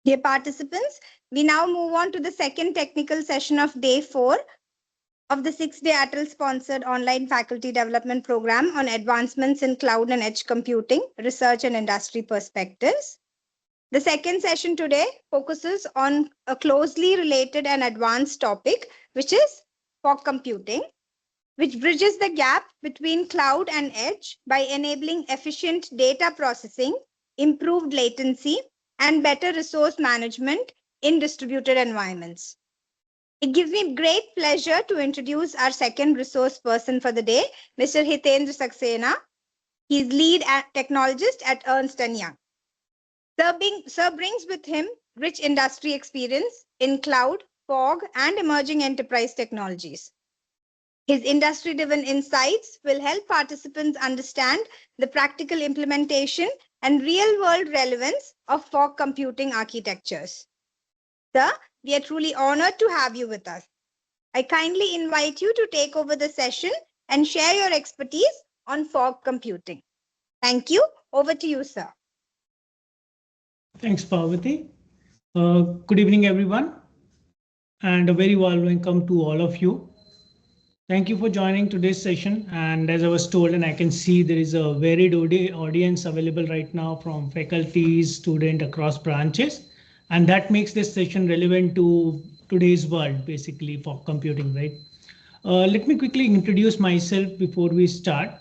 Dear participants, we now move on to the second technical session of day 4 of the 6-day ATAL-sponsored online faculty development program on advancements in cloud and edge computing, research and industry perspectives. The second session today focuses on a closely related and advanced topic, which is fog computing, which bridges the gap between cloud and edge by enabling efficient data processing, improved latency, and better resource management in distributed environments. It gives me great pleasure to introduce our second resource person for the day, Mr. Hitendra Saxena. He's lead technologist at Ernst & Young. Sir brings with him rich industry experience in cloud, fog, and emerging enterprise technologies. His industry-driven insights will help participants understand the practical implementation and real-world relevance of fog computing architectures. Sir, we are truly honored to have you with us. I kindly invite you to take over the session and share your expertise on fog computing. Thank you. Over to you, sir. Thanks, Parvati. Good evening, everyone, and a very warm welcome to all of you. Thank you for joining today's session. And as I was told, and I can see there is a varied audience available right now from faculty, students across branches. And that makes this session relevant to today's world, basically for computing, right? Let me quickly introduce myself before we start.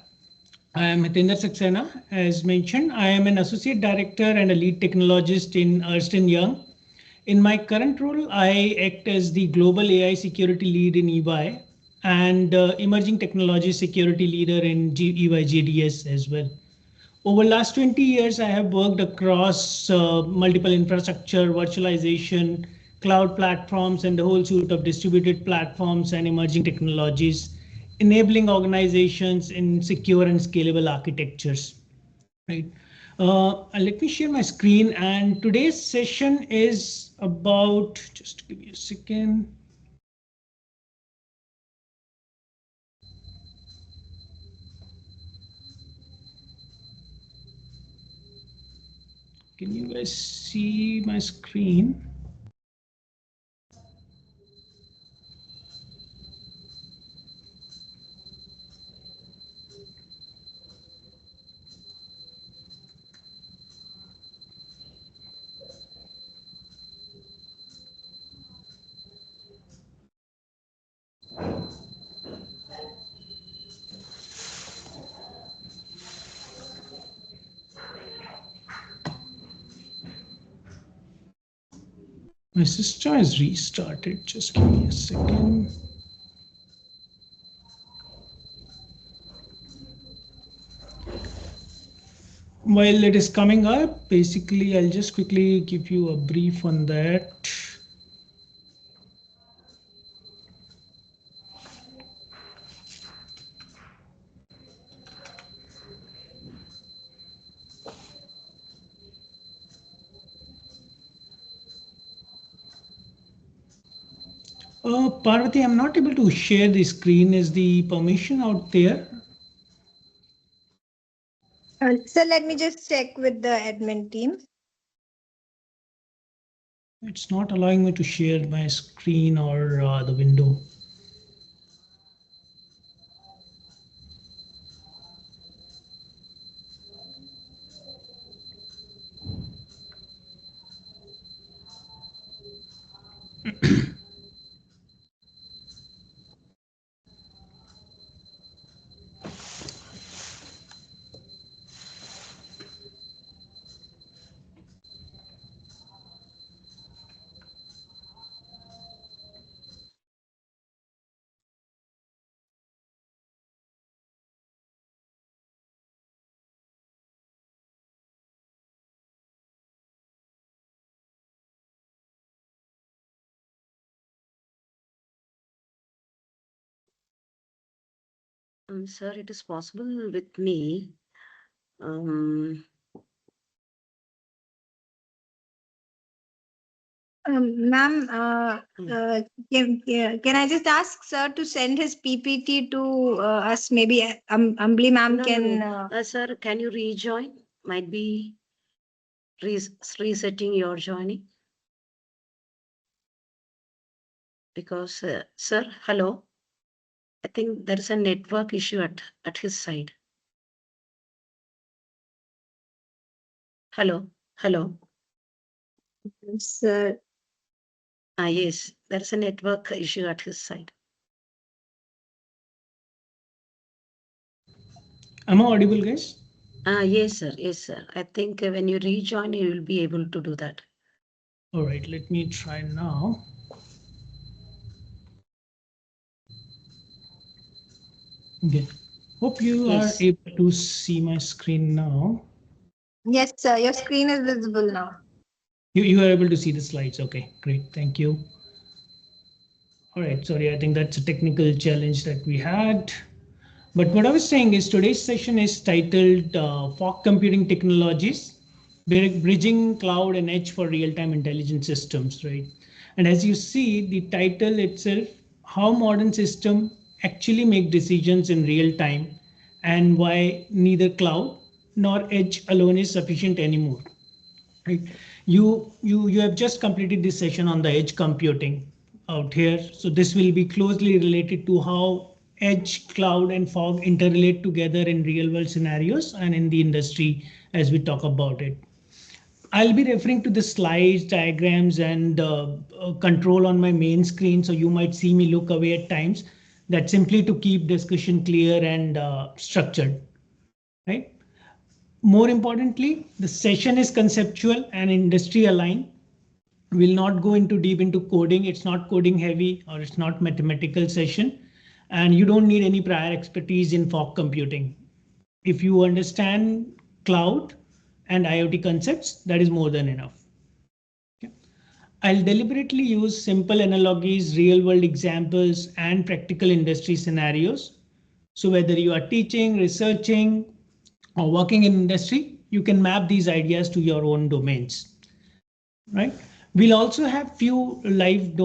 I am Hitendra Saxena. As mentioned, I am an associate director and a lead technologist in Ernst & Young. In my current role, I act as the global AI security lead in EY and emerging technology security leader in EY GDS as well. Over the last 20 years, I have worked across multiple infrastructure, virtualization, cloud platforms, and the whole suite of distributed platforms and emerging technologies, enabling organizations in secure and scalable architectures. Right. Let me share my screen. And today's session is about, just give me a second. Can you guys see my screen? My system is restarted. Just give me a second. While it is coming up, basically, I'll just quickly give you a brief on that. Parvati, I'm not able to share the screen. Is the permission out there? So let me just check with the admin team. It's not allowing me to share my screen or the window. Sir, it is possible with me. Ma'am, can I just ask sir to send his PPT to us? Maybe Ambli ma'am can. sir, can you rejoin? Might be resetting your joining. because, sir, hello. I think there is a network issue at his side. Hello, hello. Sir. Yes, there is a network issue at his side. Am I audible, guys? Yes, sir. Yes, sir. I think when you rejoin, you will be able to do that. All right, let me try now. Okay. Hope you are Yes. able to see my screen now. Yes, sir. Your screen is visible now. You are able to see the slides. Okay, great. Thank you. All right, sorry, I think that's a technical challenge that we had. But what I was saying is today's session is titled Fog Computing Technologies, Bridging Cloud and Edge for Real-Time Intelligent Systems, right? And as you see, the title itself, how modern systems actually make decisions in real time and why neither cloud nor edge alone is sufficient anymore. Right. You have just completed this session on the edge computing out here. So this will be closely related to how edge, cloud, and fog interrelate together in real world scenarios and in the industry as we talk about it. I'll be referring to the slides, diagrams, and control on my main screen. So you might see me look away at times. That's simply to keep discussion clear and structured, right? More importantly, the session is conceptual and industry aligned. We'll not go into deep into coding. It's not coding heavy or it's not mathematical session. And you don't need any prior expertise in fog computing. If you understand cloud and IoT concepts, that is more than enough. Okay. I'll deliberately use simple analogies, real world examples, and practical industry scenarios. So whether you are teaching, researching, or working in industry, you can map these ideas to your own domains, right? We'll also have few live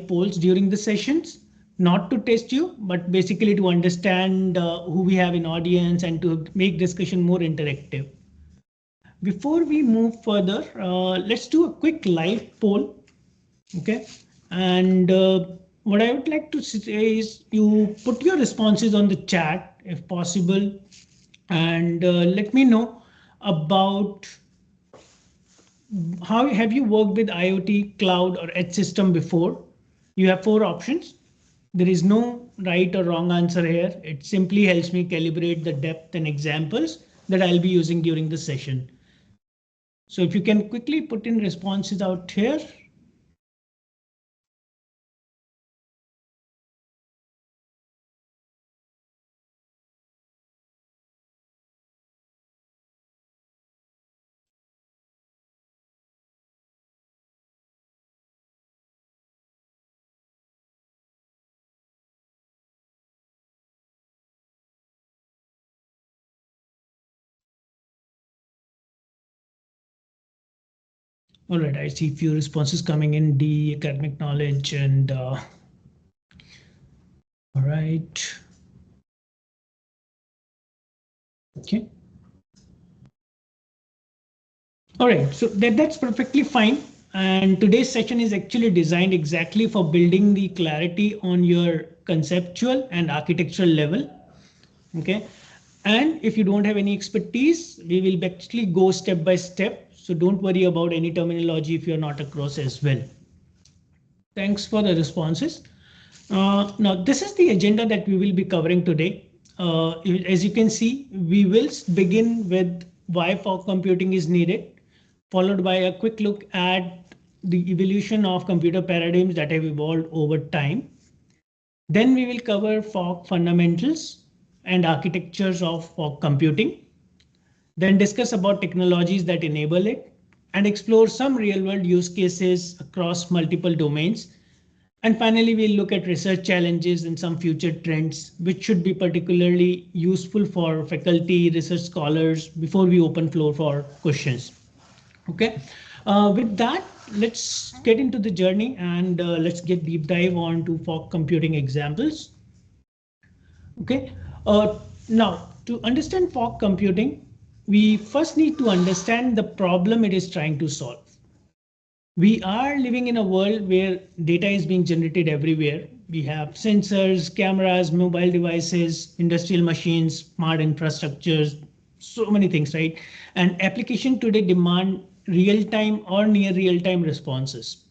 polls during the sessions, not to test you, but basically to understand who we have in audience and to make discussion more interactive. Before we move further, let's do a quick live poll. Okay. And what I would like to say is you put your responses on the chat if possible, and let me know about how have you worked with IoT, cloud, or edge system before. You have four options. There is no right or wrong answer here. It simply helps me calibrate the depth and examples that I'll be using during the session. So if you can quickly put in responses out here. All right, I see few responses coming in, D, academic knowledge, and all right. Okay. All right, so that's perfectly fine. And today's session is actually designed exactly for building the clarity on your conceptual and architectural level. Okay. And if you don't have any expertise, we will actually go step by step. So don't worry about any terminology if you're not across as well. Thanks for the responses. Now, this is the agenda that we will be covering today. As you can see, we will begin with why fog computing is needed, followed by a quick look at the evolution of computer paradigms that have evolved over time. Then we will cover fog fundamentals and architectures of fog computing. Then discuss about technologies that enable it and explore some real world use cases across multiple domains. And finally, we'll look at research challenges and some future trends, which should be particularly useful for faculty, research scholars before we open floor for questions. Okay. With that, let's get into the journey and let's get deep dive on to fog computing examples. Okay. Now, to understand fog computing, we first need to understand the problem it is trying to solve. We are living in a world where data is being generated everywhere. We have sensors, cameras, mobile devices, industrial machines, smart infrastructures, so many things, right? And application today demand real-time or near real-time responses.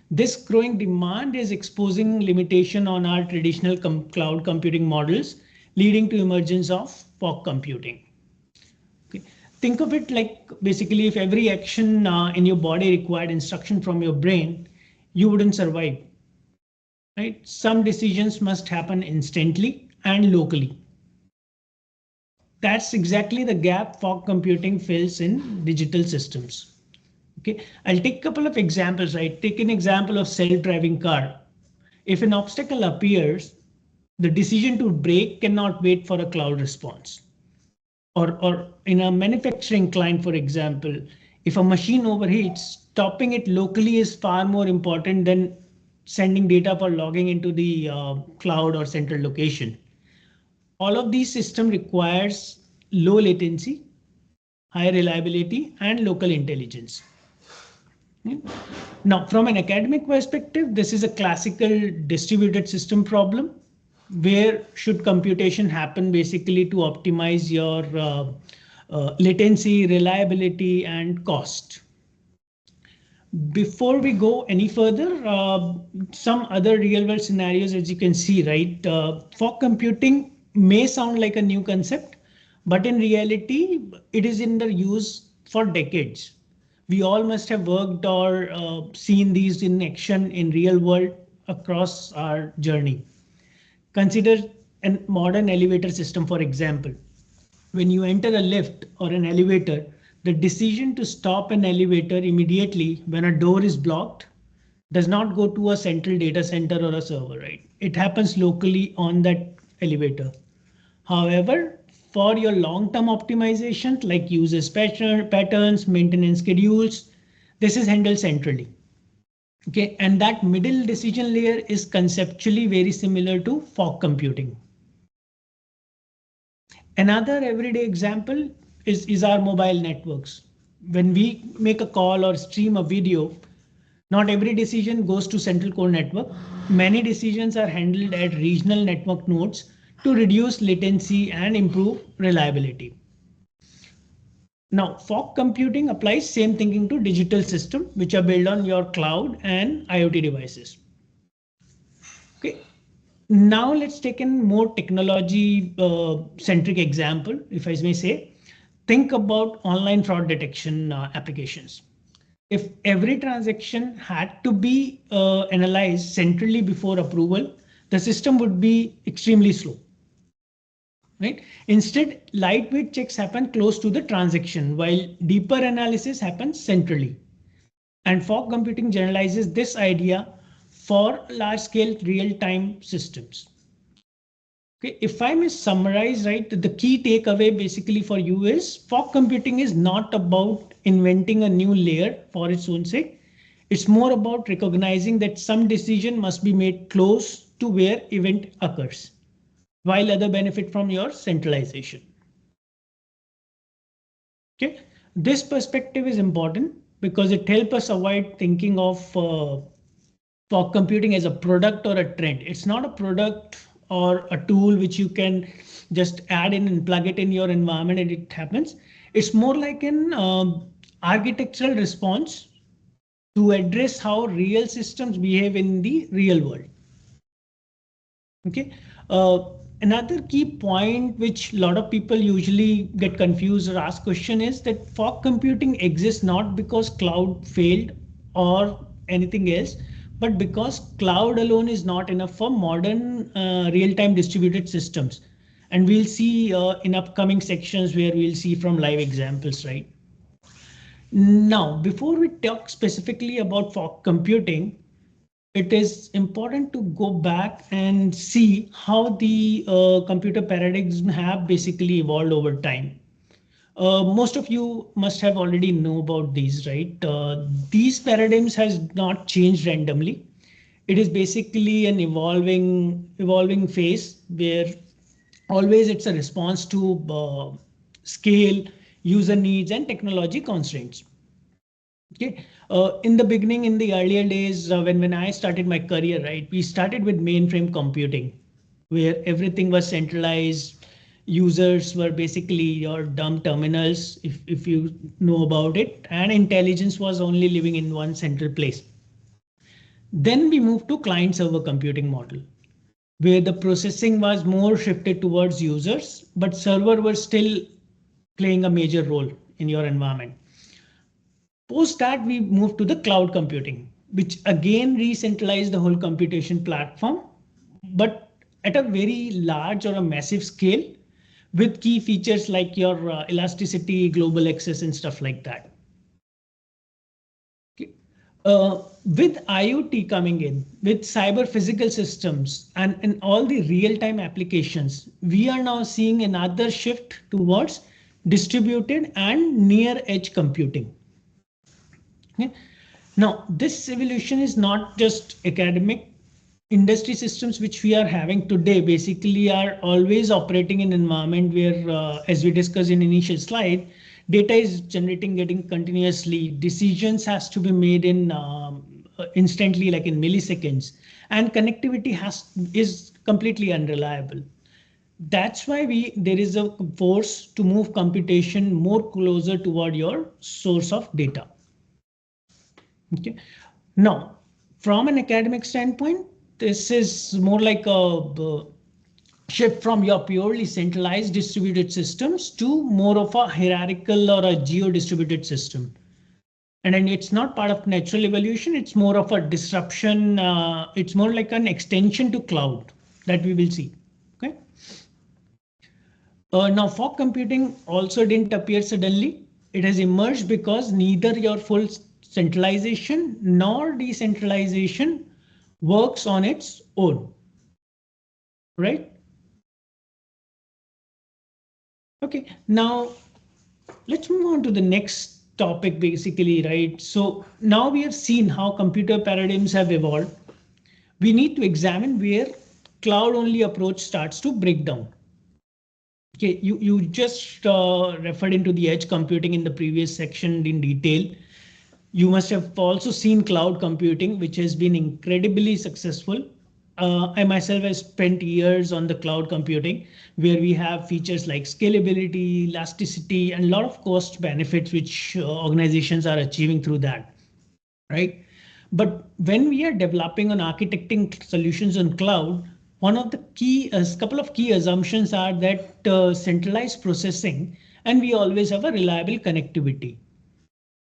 This growing demand is exposing limitation on our traditional cloud computing models, leading to emergence of fog computing. Okay. Think of it like basically if every action in your body required instruction from your brain, you wouldn't survive. Right? Some decisions must happen instantly and locally. That's exactly the gap fog computing fills in digital systems. Okay, I'll take a couple of examples, right? Take an example of self-driving car. If an obstacle appears, the decision to brake cannot wait for a cloud response. Or in a manufacturing client, for example, if a machine overheats, stopping it locally is far more important than sending data for logging into the cloud or central location. All of these systems requires low latency, high reliability, and local intelligence. Now, from an academic perspective, this is a classical distributed system problem. Where should computation happen basically to optimize your latency, reliability, and cost? Before we go any further, some other real world scenarios, as you can see, right? Fog computing may sound like a new concept, but in reality, it is in the use for decades. We all must have worked or seen these in action in real world across our journey. Consider a modern elevator system, for example. When you enter a lift or an elevator, the decision to stop an elevator immediately when a door is blocked does not go to a central data center or a server, right? It happens locally on that elevator. However, for your long-term optimization, like users patterns, maintenance schedules, this is handled centrally. Okay, and that middle decision layer is conceptually very similar to fog computing. Another everyday example is our mobile networks. When we make a call or stream a video, not every decision goes to central core network. Many decisions are handled at regional network nodes to reduce latency and improve reliability. Now, fog computing applies same thinking to digital systems, which are built on your cloud and IoT devices. Okay. Now let's take a more technology centric example, if I may say. Think about online fraud detection applications. If every transaction had to be analyzed centrally before approval, the system would be extremely slow. Right? Instead, lightweight checks happen close to the transaction, while deeper analysis happens centrally. And fog computing generalizes this idea for large-scale real-time systems. Okay, if I may summarize, right, the key takeaway basically for you is fog computing is not about inventing a new layer for its own sake. It's more about recognizing that some decision must be made close to where event occurs, while other benefit from your centralization. Okay, this perspective is important because it helps us avoid thinking of fog computing as a product or a trend. It's not a product or a tool which you can just add in and plug it in your environment and it happens. It's more like an architectural response to address how real systems behave in the real world. Okay. Another key point which a lot of people usually get confused or ask question is that fog computing exists not because cloud failed or anything else, but because cloud alone is not enough for modern real-time distributed systems. And we'll see in upcoming sections where we'll see from live examples, right? Now, before we talk specifically about fog computing, it is important to go back and see how the computer paradigms have basically evolved over time. Most of you must have already know about these, right? These paradigms has not changed randomly. It is basically an evolving phase where always it's a response to scale, user needs, and technology constraints. Okay, in the beginning, in the earlier days, when I started my career, right, we started with mainframe computing, where everything was centralized. Users were basically your dumb terminals, if you know about it, and intelligence was only living in one central place. Then we moved to client server computing model, where the processing was more shifted towards users, but server were still playing a major role in your environment. Post that, we moved to the cloud computing, which again re-centralized the whole computation platform, but at a very large or a massive scale with key features like your elasticity, global access, and stuff like that. Okay. With IoT coming in, with cyber physical systems and all the real-time applications, we are now seeing another shift towards distributed and near edge computing. Okay. Now, this evolution is not just academic. Industry systems which we are having today basically are always operating in an environment where, as we discussed in initial slide, data is getting continuously. Decisions has to be made in instantly, like in milliseconds, and connectivity is completely unreliable. That's why there is a force to move computation more closer toward your source of data. Okay. Now, from an academic standpoint, this is more like a shift from your purely centralized distributed systems to more of a hierarchical or a geo-distributed system. And then it's not part of natural evolution. It's more of a disruption. It's more like an extension to cloud that we will see. Okay. Now, fog computing also didn't appear suddenly. It has emerged because neither your full centralization nor decentralization works on its own, right? Okay, now let's move on to the next topic basically, right? So now we have seen how computer paradigms have evolved. We need to examine where cloud only approach starts to break down. Okay, you just referred into the edge computing in the previous section in detail. You must have also seen cloud computing, which has been incredibly successful. I myself have spent years on the cloud computing, where we have features like scalability, elasticity, and a lot of cost benefits which organizations are achieving through that, right? But when we are developing and architecting solutions on cloud, one of the couple of key assumptions are that centralized processing, and we always have a reliable connectivity.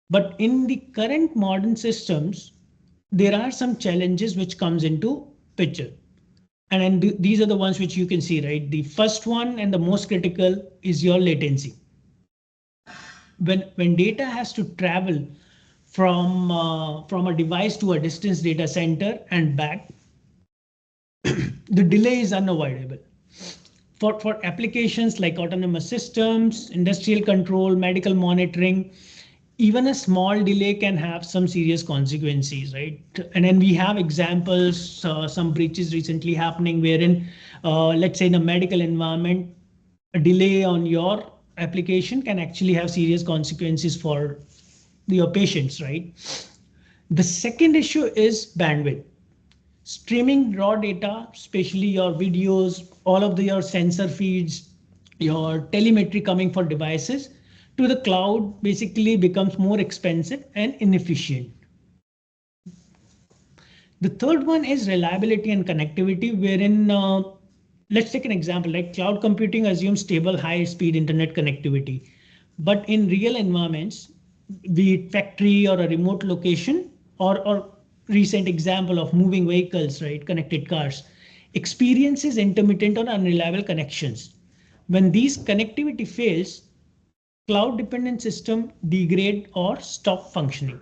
But in the current modern systems, there are some challenges which comes into picture. And these are the ones which you can see, right? The first one and the most critical is your latency. When data has to travel from a device to a distance data center and back, the delay is unavoidable. For applications like autonomous systems, industrial control, medical monitoring, even a small delay can have some serious consequences, right? And then we have examples, some breaches recently happening wherein, let's say in a medical environment, a delay on your application can actually have serious consequences for your patients, right? The second issue is bandwidth. Streaming raw data, especially your videos, all of your sensor feeds, your telemetry coming for devices to the cloud basically becomes more expensive and inefficient. The third one is reliability and connectivity, wherein let's take an example like cloud computing assumes stable high speed internet connectivity. But in real environments, be it factory or a remote location or recent example of moving vehicles, right? Connected cars, experiences intermittent or unreliable connections. When these connectivity fails, cloud dependent system degrade or stop functioning.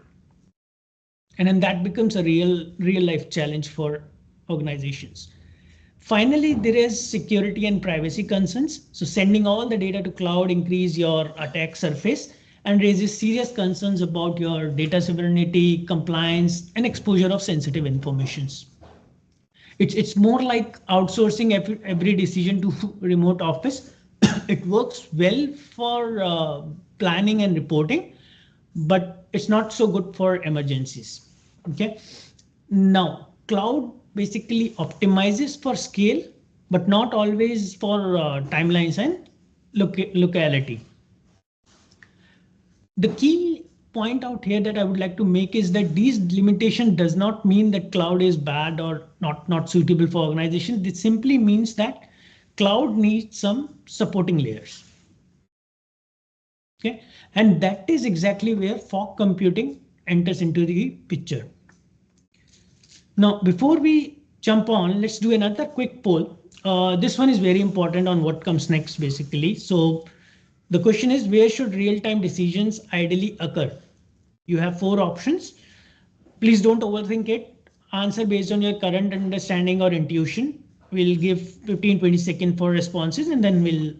And then that becomes a real life challenge for organizations. Finally, there is security and privacy concerns. So sending all the data to cloud increase your attack surface and raises serious concerns about your data sovereignty, compliance, and exposure of sensitive informations. It's more like outsourcing every decision to remote office. It works well for planning and reporting, but it's not so good for emergencies. Okay. Now, cloud basically optimizes for scale, but not always for timelines and locality. The key point out here that I would like to make is that these limitation does not mean that cloud is bad or not suitable for organization. It simply means that cloud needs some supporting layers. Okay, and that is exactly where fog computing enters into the picture. Now, before we jump on, let's do another quick poll. This one is very important on what comes next, basically. So the question is, where should real-time decisions ideally occur? You have 4 options. Please don't overthink it. Answer based on your current understanding or intuition. We'll give 15-20 seconds for responses and then we'll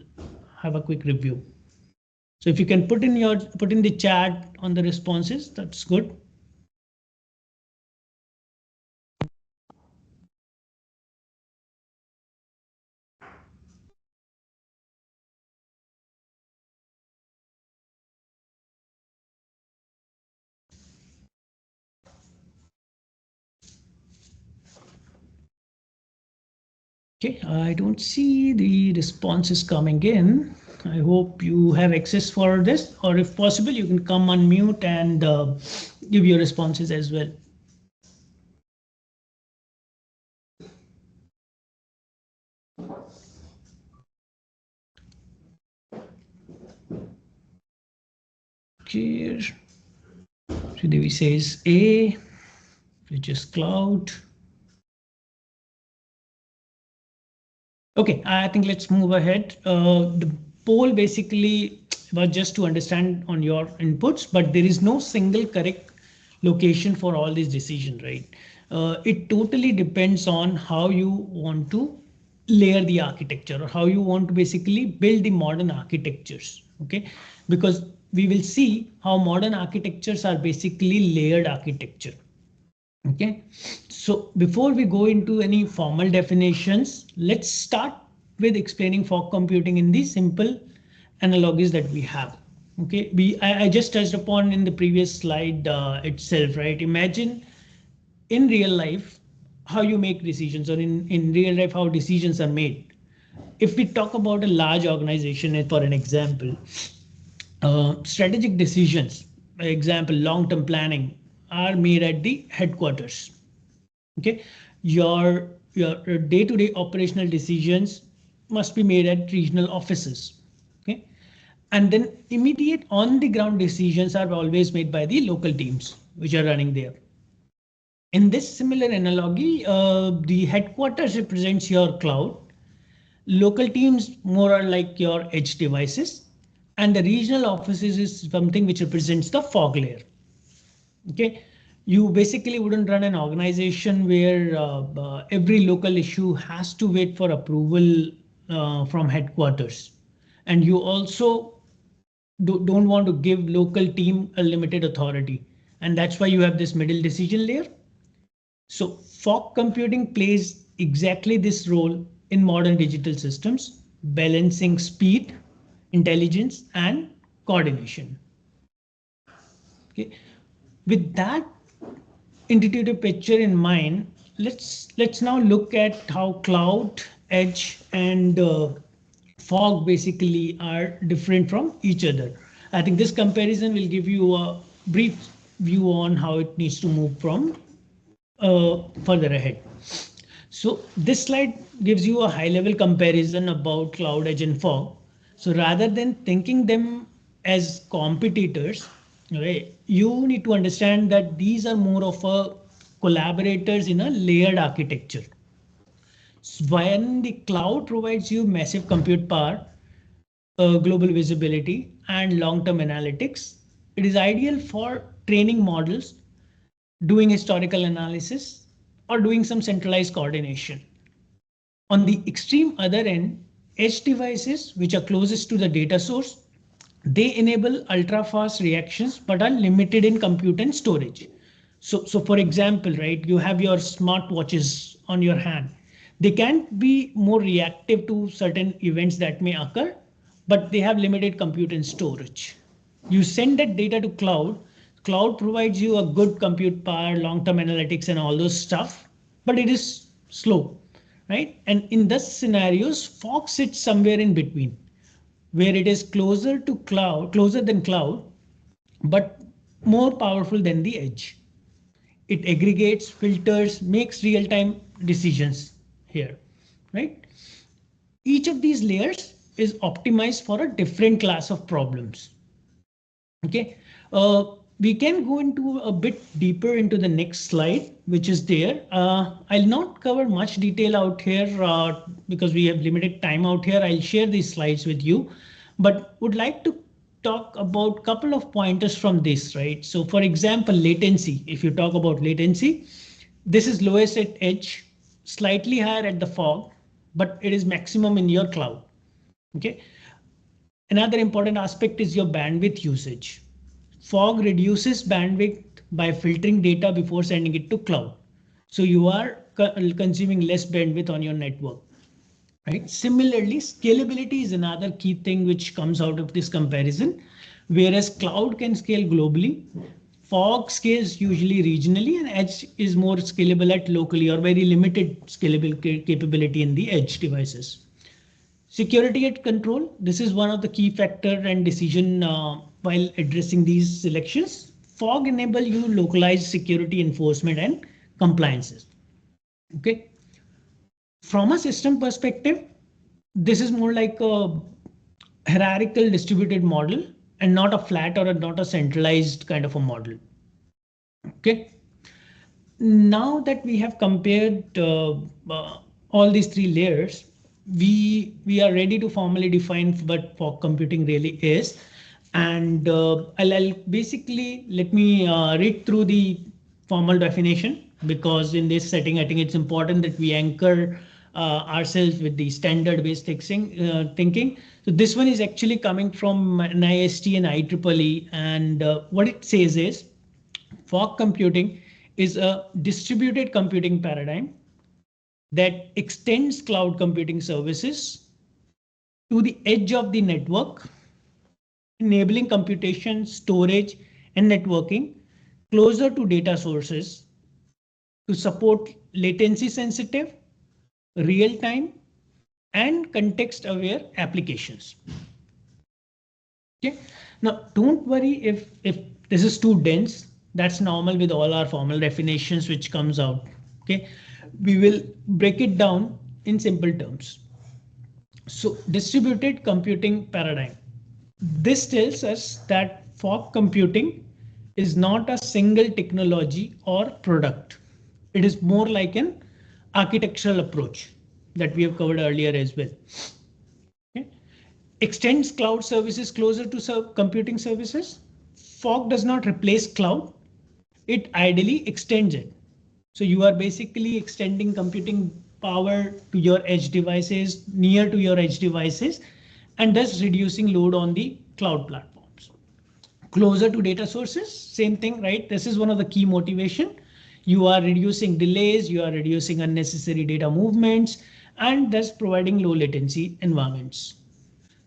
have a quick review. So if you can put in the chat on the responses, that's good. Okay, I don't see the responses coming in. I hope you have access for this, or if possible, you can come unmute and give your responses as well. Okay, Sridevi says A, which is cloud. Okay, I think let's move ahead. The poll basically was just to understand on your inputs, but there is no single correct location for all these decisions, right? It totally depends on how you want to layer the architecture or how you want to basically build the modern architectures, okay? Because we will see how modern architectures are basically layered architecture. Okay, so before we go into any formal definitions, let's start with explaining fog computing in the simple analogies that we have. Okay, I just touched upon in the previous slide itself, right? Imagine in real life how you make decisions, or in real life how decisions are made. If we talk about a large organization, for an example, strategic decisions, for example, long-term planning, are made at the headquarters. Okay, your day-to-day operational decisions must be made at regional offices. Okay, and then immediate on-the-ground decisions are always made by the local teams which are running there. In this similar analogy, the headquarters represents your cloud. Local teams more are like your edge devices, and the regional offices is something which represents the fog layer. Okay, you basically wouldn't run an organization where every local issue has to wait for approval from headquarters, and you also don't want to give local team a limited authority, and that's why you have this middle decision layer. So fog computing plays exactly this role in modern digital systems, balancing speed, intelligence, and coordination. Okay. With that intuitive picture in mind, let's now look at how cloud, edge, and fog basically are different from each other. I think this comparison will give you a brief view on how it needs to move from further ahead. So this slide gives you a high-level comparison about cloud, edge, and fog. So rather than thinking them as competitors, right, you need to understand that these are more of a collaborators in a layered architecture. When the cloud provides you massive compute power, global visibility, and long-term analytics, it is ideal for training models, doing historical analysis, or doing some centralized coordination. On the extreme other end, edge devices, which are closest to the data source, they enable ultra-fast reactions but are limited in compute and storage. So for example, right, you have your smartwatches on your hand. They can be more reactive to certain events that may occur, but they have limited compute and storage. You send that data to cloud, Cloud provides you a good compute power, long-term analytics and all those stuff, but it is slow, right? And in those scenarios, fog sits somewhere in between, where it is closer to cloud, closer than cloud, but more powerful than the edge. It aggregates, filters, makes real-time decisions here, right? Each of these layers is optimized for a different class of problems. Okay, we can go into a bit deeper into the next slide, which is there. I'll not cover much detail out here because we have limited time out here. I'll share these slides with you, but would like to talk about a couple of pointers from this, right? So for example, latency. If you talk about latency, this is lowest at edge, slightly higher at the fog, but it is maximum in your cloud. Okay. Another important aspect is your bandwidth usage. Fog reduces bandwidth by filtering data before sending it to cloud. So you are consuming less bandwidth on your network. Right? Similarly, scalability is another key thing which comes out of this comparison. Whereas cloud can scale globally, fog scales usually regionally, and edge is more scalable at locally or very limited scalable capability in the edge devices. Security at control. This is one of the key factor and decision while addressing these selections. Fog enable you localized security enforcement and compliances. Okay. From a system perspective, this is more like a hierarchical distributed model and not a flat or not a centralized kind of a model. Okay. Now that we have compared all these three layers, we are ready to formally define what fog computing really is. And I'll basically let me read through the formal definition, because in this setting, I think it's important that we anchor ourselves with the standard based thinking. So this one is actually coming from NIST and IEEE, and what it says is fog computing is a distributed computing paradigm that extends cloud computing services to the edge of the network, enabling computation, storage, and networking closer to data sources to support latency sensitive, real-time, and context-aware applications. Okay. Now, don't worry if this is too dense. That's normal with all our formal definitions which comes out. Okay. We will break it down in simple terms. So distributed computing paradigm. This tells us that fog computing is not a single technology or product. It is more like an architectural approach that we have covered earlier as well. Okay. Extends cloud services closer to computing services. Fog does not replace cloud. It ideally extends it. So you are basically extending computing power to your edge devices, near to your edge devices, and thus reducing load on the cloud platforms. Closer to data sources, same thing, right? This is one of the key motivation. You are reducing delays, you are reducing unnecessary data movements, and thus providing low latency environments.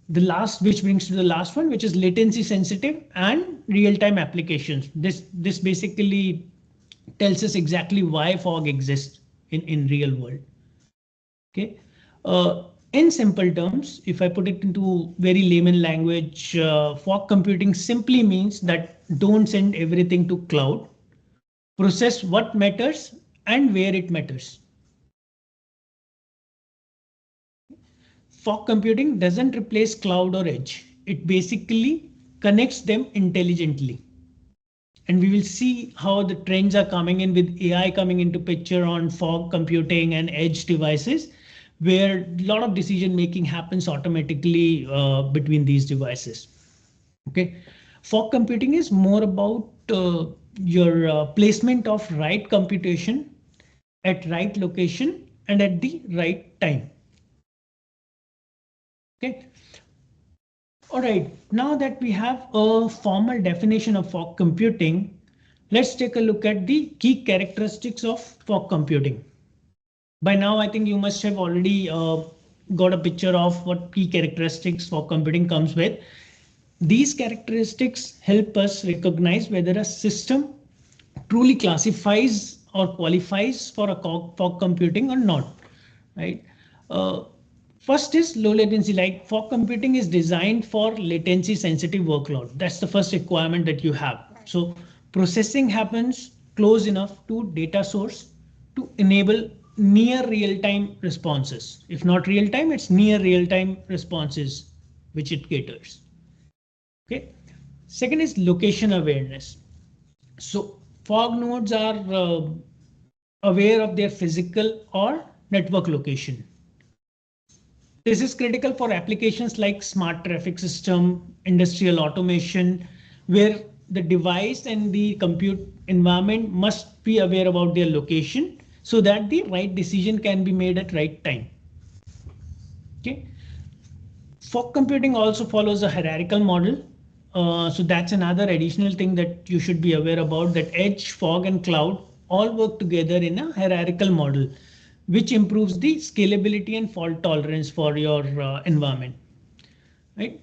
The last, which brings to the last one, which is latency sensitive and real-time applications. This basically tells us exactly why fog exists in real world. Okay. In simple terms, if I put it into very layman language, fog computing simply means that don't send everything to cloud. Process what matters and where it matters. Fog computing doesn't replace cloud or edge. It basically connects them intelligently. And we will see how the trends are coming in with AI coming into picture on fog computing and edge devices, where a lot of decision making happens automatically between these devices. Okay, fog computing is more about your placement of right computation at right location and at the right time. Okay. All right, now that we have a formal definition of fog computing, let's take a look at the key characteristics of fog computing. By now, I think you must have already got a picture of what key characteristics fog computing comes with. These characteristics help us recognize whether a system truly classifies or qualifies for a fog computing or not, right? Uh, First is low latency, like fog computing is designed for latency sensitive workload. That's the first requirement that you have. So processing happens close enough to data source to enable near real-time responses. If not real-time, it's near real-time responses which it caters. Okay. Second is location awareness. So fog nodes are aware of their physical or network location. This is critical for applications like smart traffic system, industrial automation, where the device and the compute environment must be aware about their location so that the right decision can be made at right time. Okay. Fog computing also follows a hierarchical model. So that's another additional thing that you should be aware about, that edge, fog and cloud all work together in a hierarchical model, which improves the scalability and fault tolerance for your environment. Right?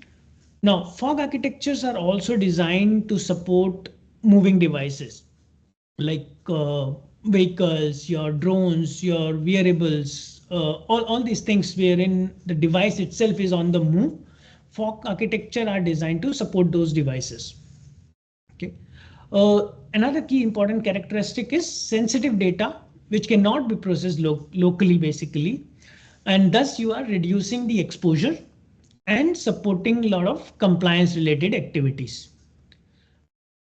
Now, fog architectures are also designed to support moving devices like vehicles, your drones, your wearables, all these things wherein the device itself is on the move. Fog architecture are designed to support those devices. Okay. Another key important characteristic is sensitive data, which cannot be processed locally, basically, and thus you are reducing the exposure and supporting a lot of compliance related activities.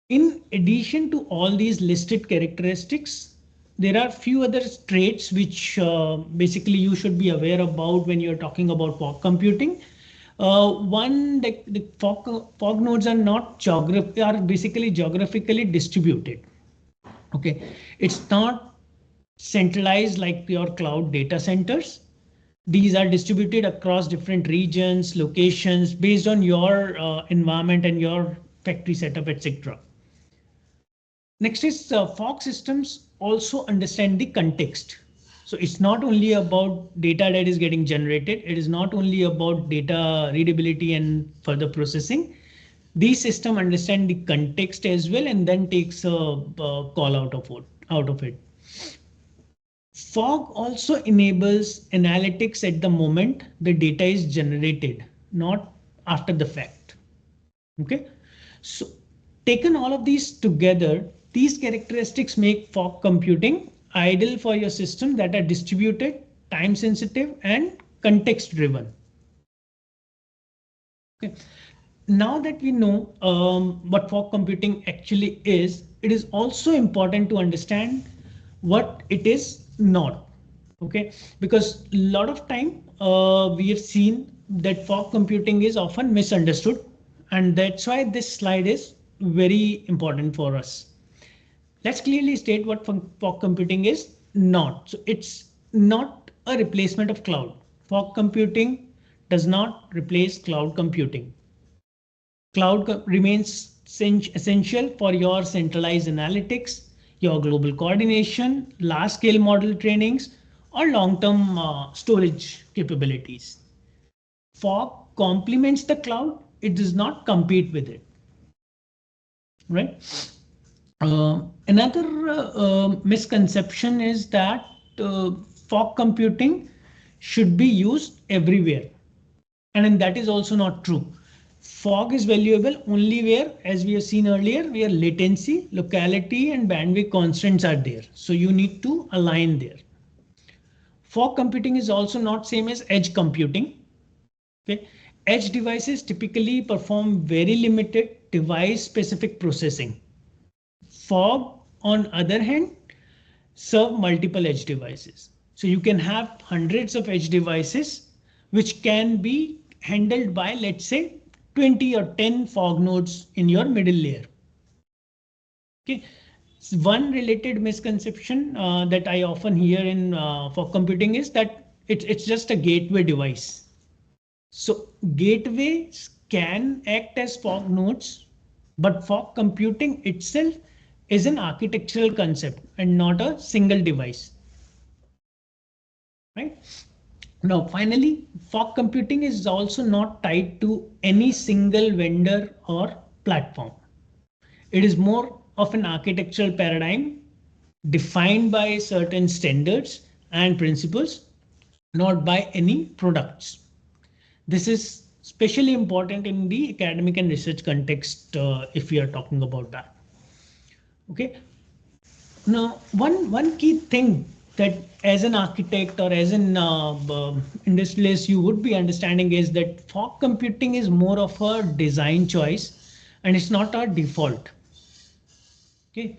In addition to all these listed characteristics, there are few other traits which basically you should be aware about when you're talking about fog computing. One, the fog nodes are basically geographically distributed. Okay, it's not centralized like your cloud data centers. These are distributed across different regions, locations based on your environment and your factory setup, etc. Next is fog systems also understand the context. So it's not only about data that is getting generated. It is not only about data readability and further processing. These systems understand the context as well and then takes a call out of it. Fog also enables analytics at the moment the data is generated, not after the fact. Okay, so taken all of these together, these characteristics make fog computing ideal for your system that are distributed, time sensitive, and context driven. Okay. Now that we know what fog computing actually is, it is also important to understand what it is not. Okay, because a lot of time we have seen that fog computing is often misunderstood, and that's why this slide is very important for us. Let's clearly state what fog computing is not. So it's not a replacement of cloud. Fog computing does not replace cloud computing. Cloud remains essential for your centralized analytics, your global coordination, large scale model trainings, or long-term storage capabilities. Fog complements the cloud. It does not compete with it. Right? Another misconception is that fog computing should be used everywhere. And that is also not true. Fog is valuable only where, as we have seen earlier, where latency, locality, and bandwidth constraints are there. So you need to align there. Fog computing is also not same as edge computing. Okay. Edge devices typically perform very limited device specific processing. Fog, on other hand, serve multiple edge devices. So you can have hundreds of edge devices which can be handled by, let's say, 20 or 10 fog nodes in your middle layer. Okay. One related misconception that I often hear in fog computing is that it's just a gateway device. So gateways can act as fog nodes, but fog computing itself is an architectural concept and not a single device. Right? Now, finally, fog computing is also not tied to any single vendor or platform. It is more of an architectural paradigm defined by certain standards and principles, not by any products. This is especially important in the academic and research context if we are talking about that. Okay. Now, one key thing that as an architect or as an industrialist you would be understanding is that fog computing is more of a design choice and it's not our default. Okay.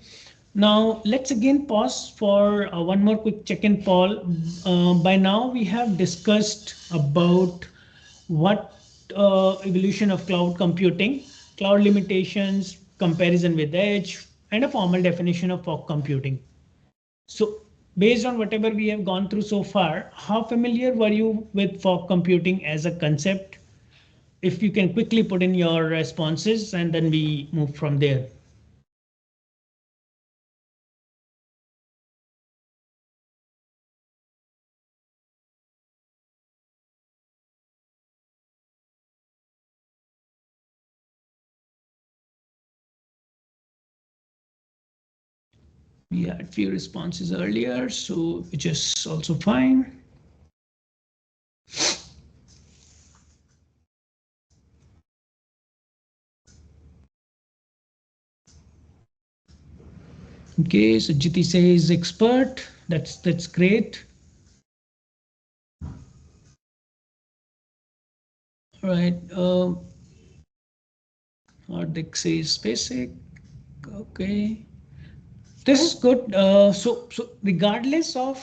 Now let's again pause for one more quick check-in, Paul. By now we have discussed about what evolution of cloud computing, cloud limitations, comparison with edge, and a formal definition of fog computing. So based on whatever we have gone through so far, how familiar were you with fog computing as a concept? If you can quickly put in your responses and then we move from there. We had few responses earlier, so which is also fine. Okay, so Jiti says expert. That's great. All right. Hardik says basic. Okay. This is good. So regardless of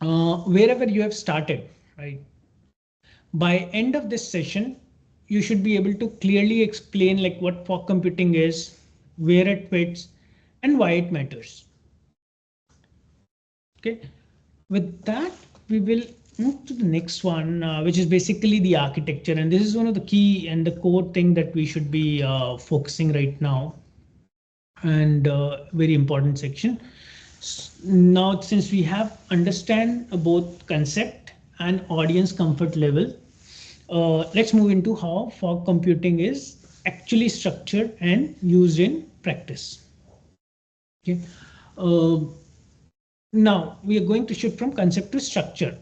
wherever you have started, right? By end of this session, you should be able to clearly explain like what fog computing is, where it fits, and why it matters. Okay. With that, we will move to the next one, which is basically the architecture. And this is one of the key and the core thing that we should be focusing right now. And very important section. Now, since we have understand both concept and audience comfort level, let's move into how fog computing is actually structured and used in practice. Okay. Now we are going to shift from concept to structure.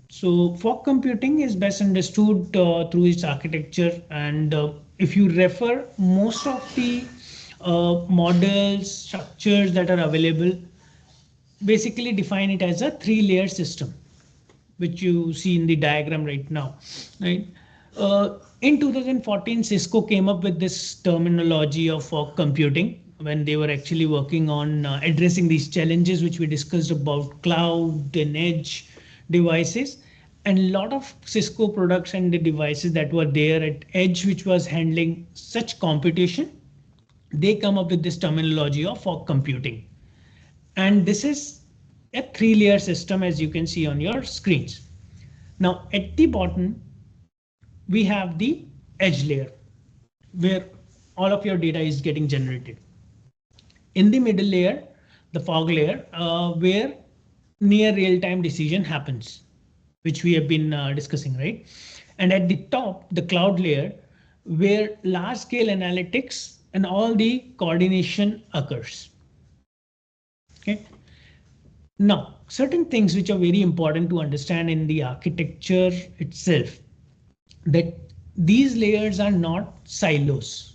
So fog computing is best understood through its architecture, and if you refer most of the models, structures that are available, basically define it as a three-layer system, which you see in the diagram right now, right? In 2014, Cisco came up with this terminology of fog computing when they were actually working on addressing these challenges, which we discussed about cloud and edge devices. And a lot of Cisco products and the devices that were there at edge, which was handling such computation, they come up with this terminology of fog computing. And this is a three-layer system, as you can see on your screens. Now, at the bottom, we have the edge layer, where all of your data is getting generated. In the middle layer, the fog layer, where near real-time decision happens, which we have been discussing, right? And at the top, the cloud layer, where large-scale analytics and all the coordination occurs. Okay. Now, certain things which are very important to understand in the architecture itself, that these layers are not silos.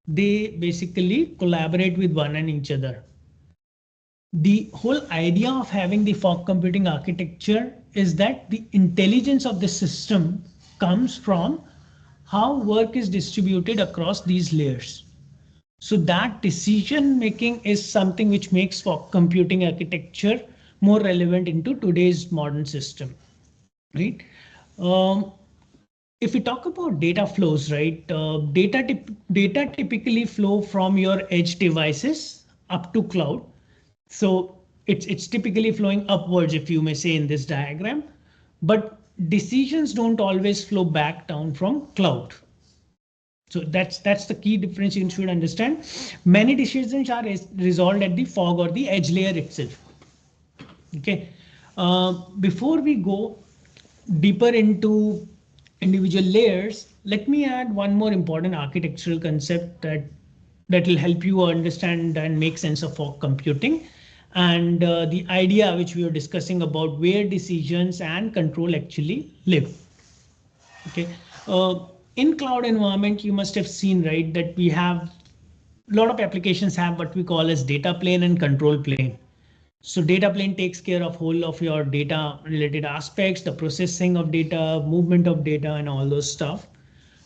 They basically collaborate with one and each other. The whole idea of having the fog computing architecture is that the intelligence of the system comes from how work is distributed across these layers. So that decision making is something which makes fog computing architecture more relevant into today's modern system, right? If we talk about data flows, right? Data typically flow from your edge devices up to cloud. So it's typically flowing upwards, if you may say, in this diagram, but decisions don't always flow back down from cloud. So that's the key difference you should understand. Many decisions are resolved at the fog or the edge layer itself. Okay. Before we go deeper into individual layers, let me add one more important architectural concept that will help you understand and make sense of fog computing, and the idea which we were discussing about where decisions and control actually live. Okay. In cloud environment, you must have seen, right, that we have a lot of applications have what we call as data plane and control plane. So data plane takes care of whole of your data related aspects, the processing of data, movement of data, and all those stuff.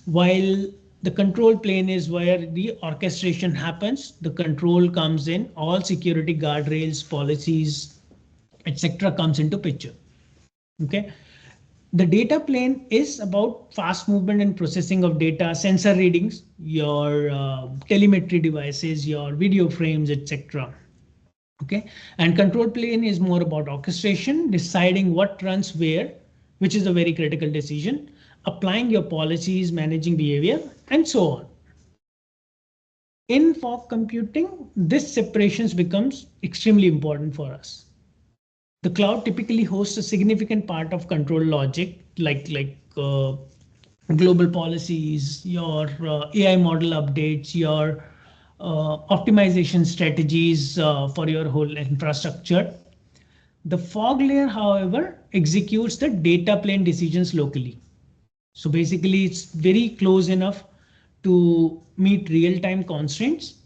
While the control plane is where the orchestration happens, the control comes in, all security guardrails, policies, etc. comes into picture. Okay. The data plane is about fast movement and processing of data, sensor readings, your telemetry devices, your video frames, etc. Okay, and control plane is more about orchestration, deciding what runs where, which is a very critical decision, applying your policies, managing behavior, and so on. In fog computing, this separations becomes extremely important for us. The cloud typically hosts a significant part of control logic, like global policies, your AI model updates, your optimization strategies for your whole infrastructure. The fog layer, however, executes the data plane decisions locally. So basically, it's very close enough to meet real-time constraints.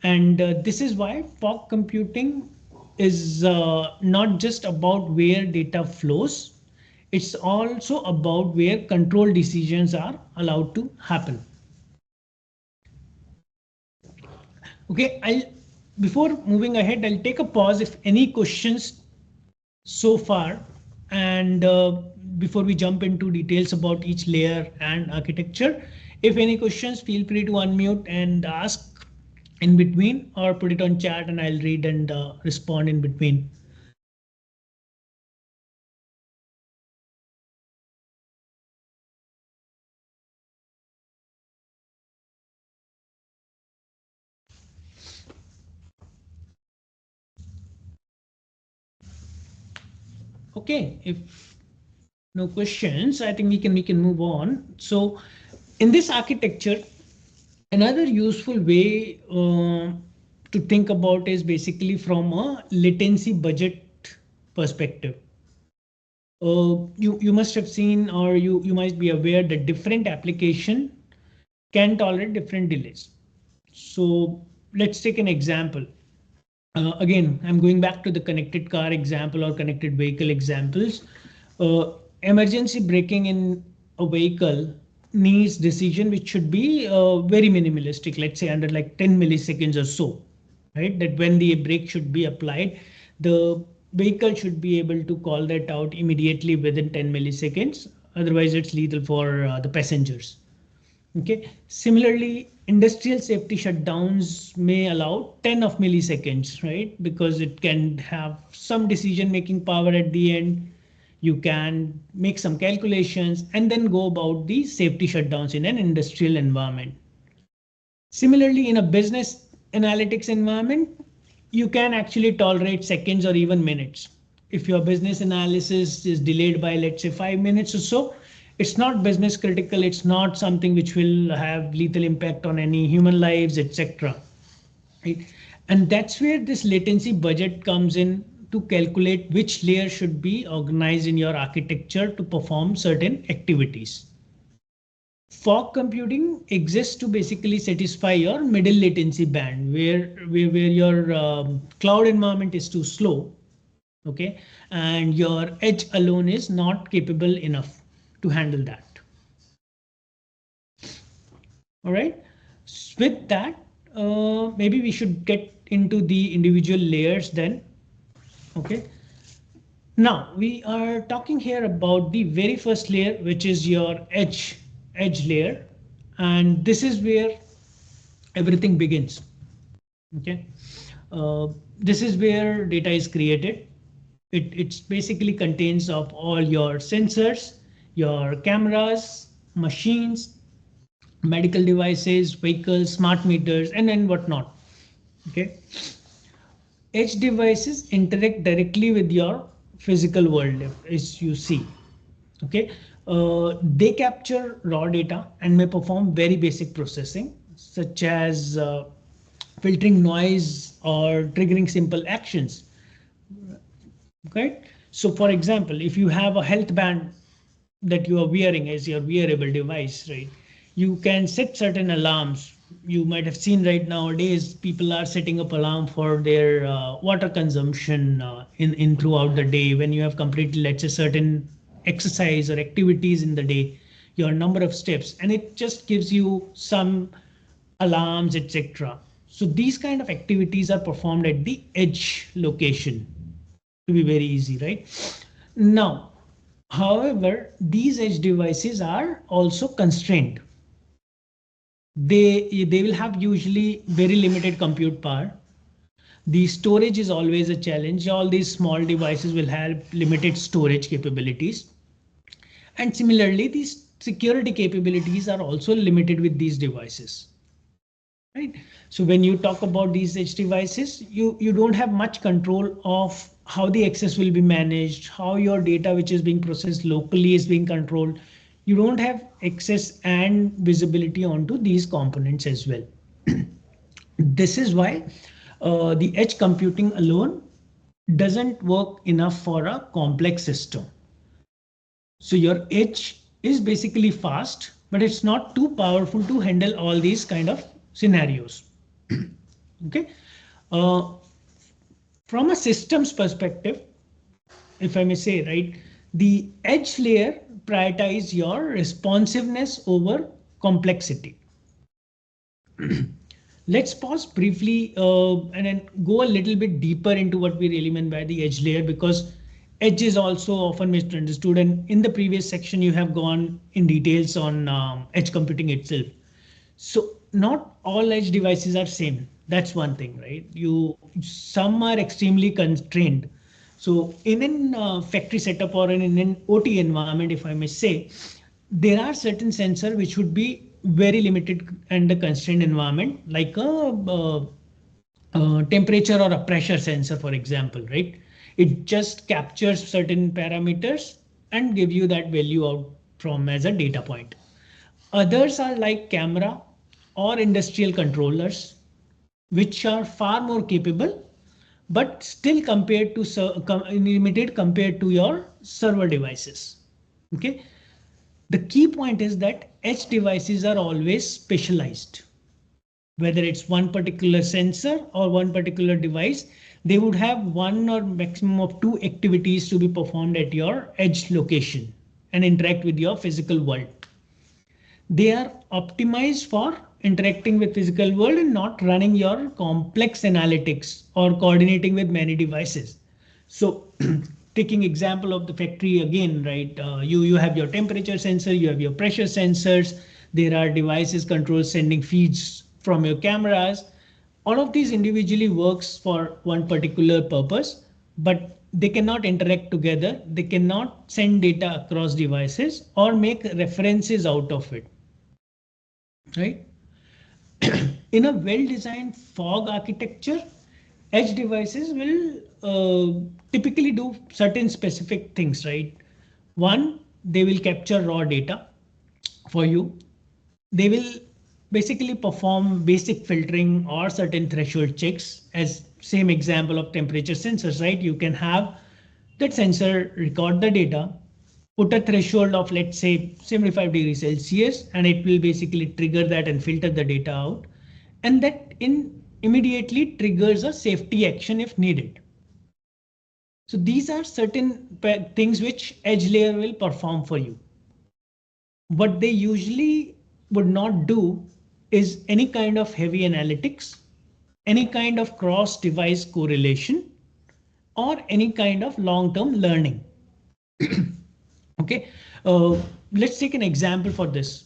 And this is why fog computing is not just about where data flows, it's also about where control decisions are allowed to happen. Okay, before moving ahead, I'll take a pause if any questions so far, and before we jump into details about each layer and architecture. If any questions, feel free to unmute and ask in between, or put it on chat and I'll read and respond in between. Okay, if no questions, I think we can move on. So in this architecture, another useful way to think about is basically from a latency budget perspective. You must have seen, or you might be aware that different application can tolerate different delays. So let's take an example. Again, I'm going back to the connected car example or connected vehicle examples. Emergency braking in a vehicle needs decision which should be very minimalistic, let's say under like 10 milliseconds or so, right? That when the brake should be applied, the vehicle should be able to call that out immediately within 10 milliseconds. Otherwise, it's lethal for the passengers. Okay. Similarly, industrial safety shutdowns may allow 10 of milliseconds, right? Because it can have some decision-making power at the end. You can make some calculations and then go about the safety shutdowns in an industrial environment. Similarly, in a business analytics environment, you can actually tolerate seconds or even minutes. If your business analysis is delayed by, let's say, 5 minutes or so, it's not business critical. It's not something which will have lethal impact on any human lives, etc. Right? And that's where this latency budget comes in to calculate which layer should be organized in your architecture to perform certain activities. Fog computing exists to basically satisfy your middle latency band where your cloud environment is too slow. Okay, and your edge alone is not capable enough to handle that. All right, with that, maybe we should get into the individual layers then. Okay, now we are talking here about the very first layer, which is your edge layer, and this is where everything begins. Okay, this is where data is created. It's basically contains of all your sensors, your cameras, machines, medical devices, vehicles, smart meters, and then whatnot. Okay. Edge devices interact directly with your physical world, as you see. Okay, they capture raw data and may perform very basic processing, such as filtering noise or triggering simple actions. Okay, so for example, if you have a health band that you are wearing as your wearable device, right? You can set certain alarms. You might have seen right nowadays people are setting up alarm for their water consumption in throughout the day. When you have completed, let's say, certain exercise or activities in the day, your number of steps, and it just gives you some alarms, etc. So these kind of activities are performed at the edge location to be very easy, right? Now, however, these edge devices are also constrained. They will have usually very limited compute power. The storage is always a challenge. All these small devices will have limited storage capabilities. And similarly, these security capabilities are also limited with these devices. Right? So when you talk about these edge devices, you don't have much control of how the access will be managed, how your data which is being processed locally is being controlled. You don't have access and visibility onto these components as well. This is why the edge computing alone doesn't work enough for a complex system. So your edge is basically fast, but it's not too powerful to handle all these kind of scenarios. Okay. Uh, from a systems perspective, if I may say, right, the edge layer prioritize your responsiveness over complexity. Let's pause briefly and then go a little bit deeper into what we really mean by the edge layer, because edge is also often misunderstood. And in the previous section, you have gone in details on edge computing itself. So not all edge devices are same. That's one thing, right? Some are extremely constrained. So in an factory setup or in an OT environment, if I may say, there are certain sensors which would be very limited and a constrained environment, like a temperature or a pressure sensor, for example, right? It just captures certain parameters and give you that value out from as a data point. Others are like camera or industrial controllers, which are far more capable, but still limited compared to your server devices. Okay. The key point is that edge devices are always specialized. Whether it's one particular sensor or one particular device, they would have one or maximum of two activities to be performed at your edge location and interact with your physical world. They are optimized for interacting with physical world and not running your complex analytics or coordinating with many devices. So taking example of the factory again, right? You have your temperature sensor, you have your pressure sensors. There are devices control sending feeds from your cameras. All of these individually works for one particular purpose, but they cannot interact together. They cannot send data across devices or make references out of it. Right? In a well-designed fog architecture, edge devices will typically do certain specific things, right? One, they will capture raw data for you. They will basically perform basic filtering or certain threshold checks, as same example of temperature sensors, right? You can have that sensor record the data, put a threshold of, let's say, 75 degrees Celsius, and it will basically trigger that and filter the data out. And that immediately triggers a safety action if needed. So these are certain things which edge layer will perform for you. What they usually would not do is any kind of heavy analytics, any kind of cross device correlation, or any kind of long-term learning. Okay, let's take an example for this.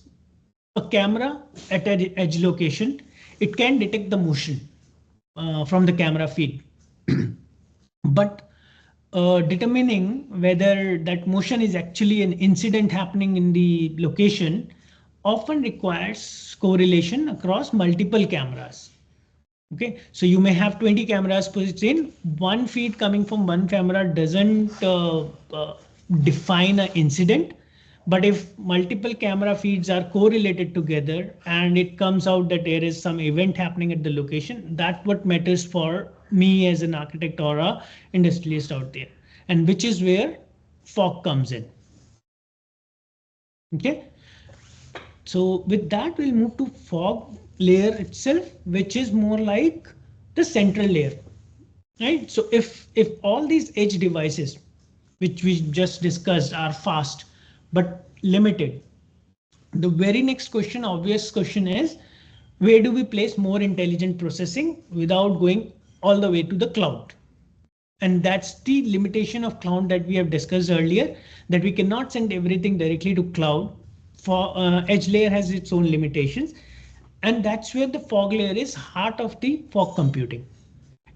A camera at an edge location, it can detect the motion from the camera feed. But determining whether that motion is actually an incident happening in the location often requires correlation across multiple cameras. Okay, so you may have 20 cameras put in. One feed coming from one camera doesn't define an incident. But if multiple camera feeds are correlated together and it comes out that there is some event happening at the location, that's what matters for me as an architect or a industrialist out there, and which is where fog comes in. Okay. So with that, we'll move to fog layer itself, which is more like the central layer, right? So if all these edge devices, which we just discussed, are fast but limited, the very next question, obvious question, is where do we place more intelligent processing without going all the way to the cloud? And that's the limitation of cloud that we have discussed earlier, that we cannot send everything directly to cloud. For edge layer has its own limitations, and that's where the fog layer is heart of the fog computing.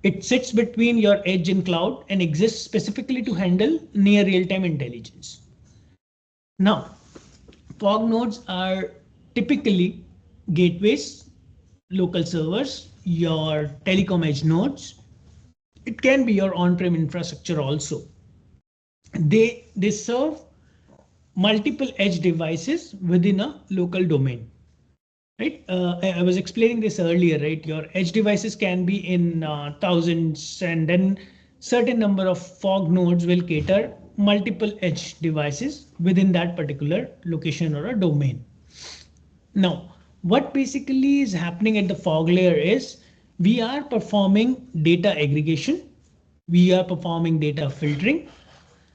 It sits between your edge and cloud and exists specifically to handle near real-time intelligence. Now, fog nodes are typically gateways, local servers, your telecom edge nodes. It can be your on-prem infrastructure also. They serve multiple edge devices within a local domain. Right? I was explaining this earlier, right? Your edge devices can be in thousands, and then certain number of fog nodes will cater multiple edge devices within that particular location or a domain. Now, what basically is happening at the fog layer is we are performing data aggregation, we are performing data filtering,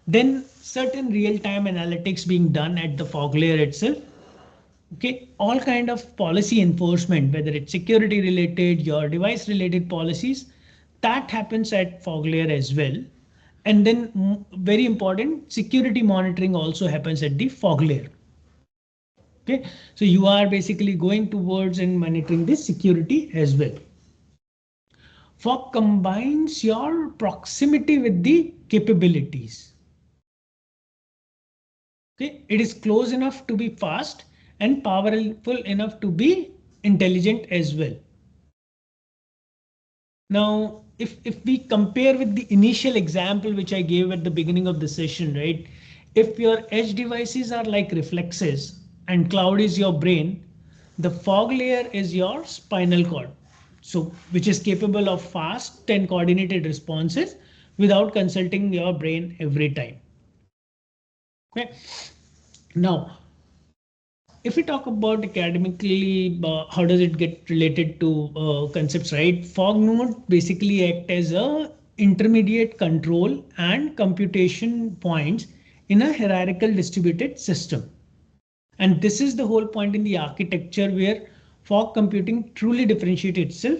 then certain real-time analytics being done at the fog layer itself. Okay, all kind of policy enforcement, whether it's security related, your device related policies, that happens at fog layer as well. And then very important, security monitoring also happens at the fog layer. Okay, so you are basically going towards and monitoring this security as well. Fog combines your proximity with the capabilities. Okay, it is close enough to be fast and powerful enough to be intelligent as well. Now, if we compare with the initial example which I gave at the beginning of the session, right? If your edge devices are like reflexes and cloud is your brain, the fog layer is your spinal cord. So which is capable of fast and coordinated responses without consulting your brain every time. Okay. Now, if we talk about academically, how does it get related to concepts, right? Fog node basically act as a intermediate control and computation points in a hierarchical distributed system. And this is the whole point in the architecture where fog computing truly differentiates itself.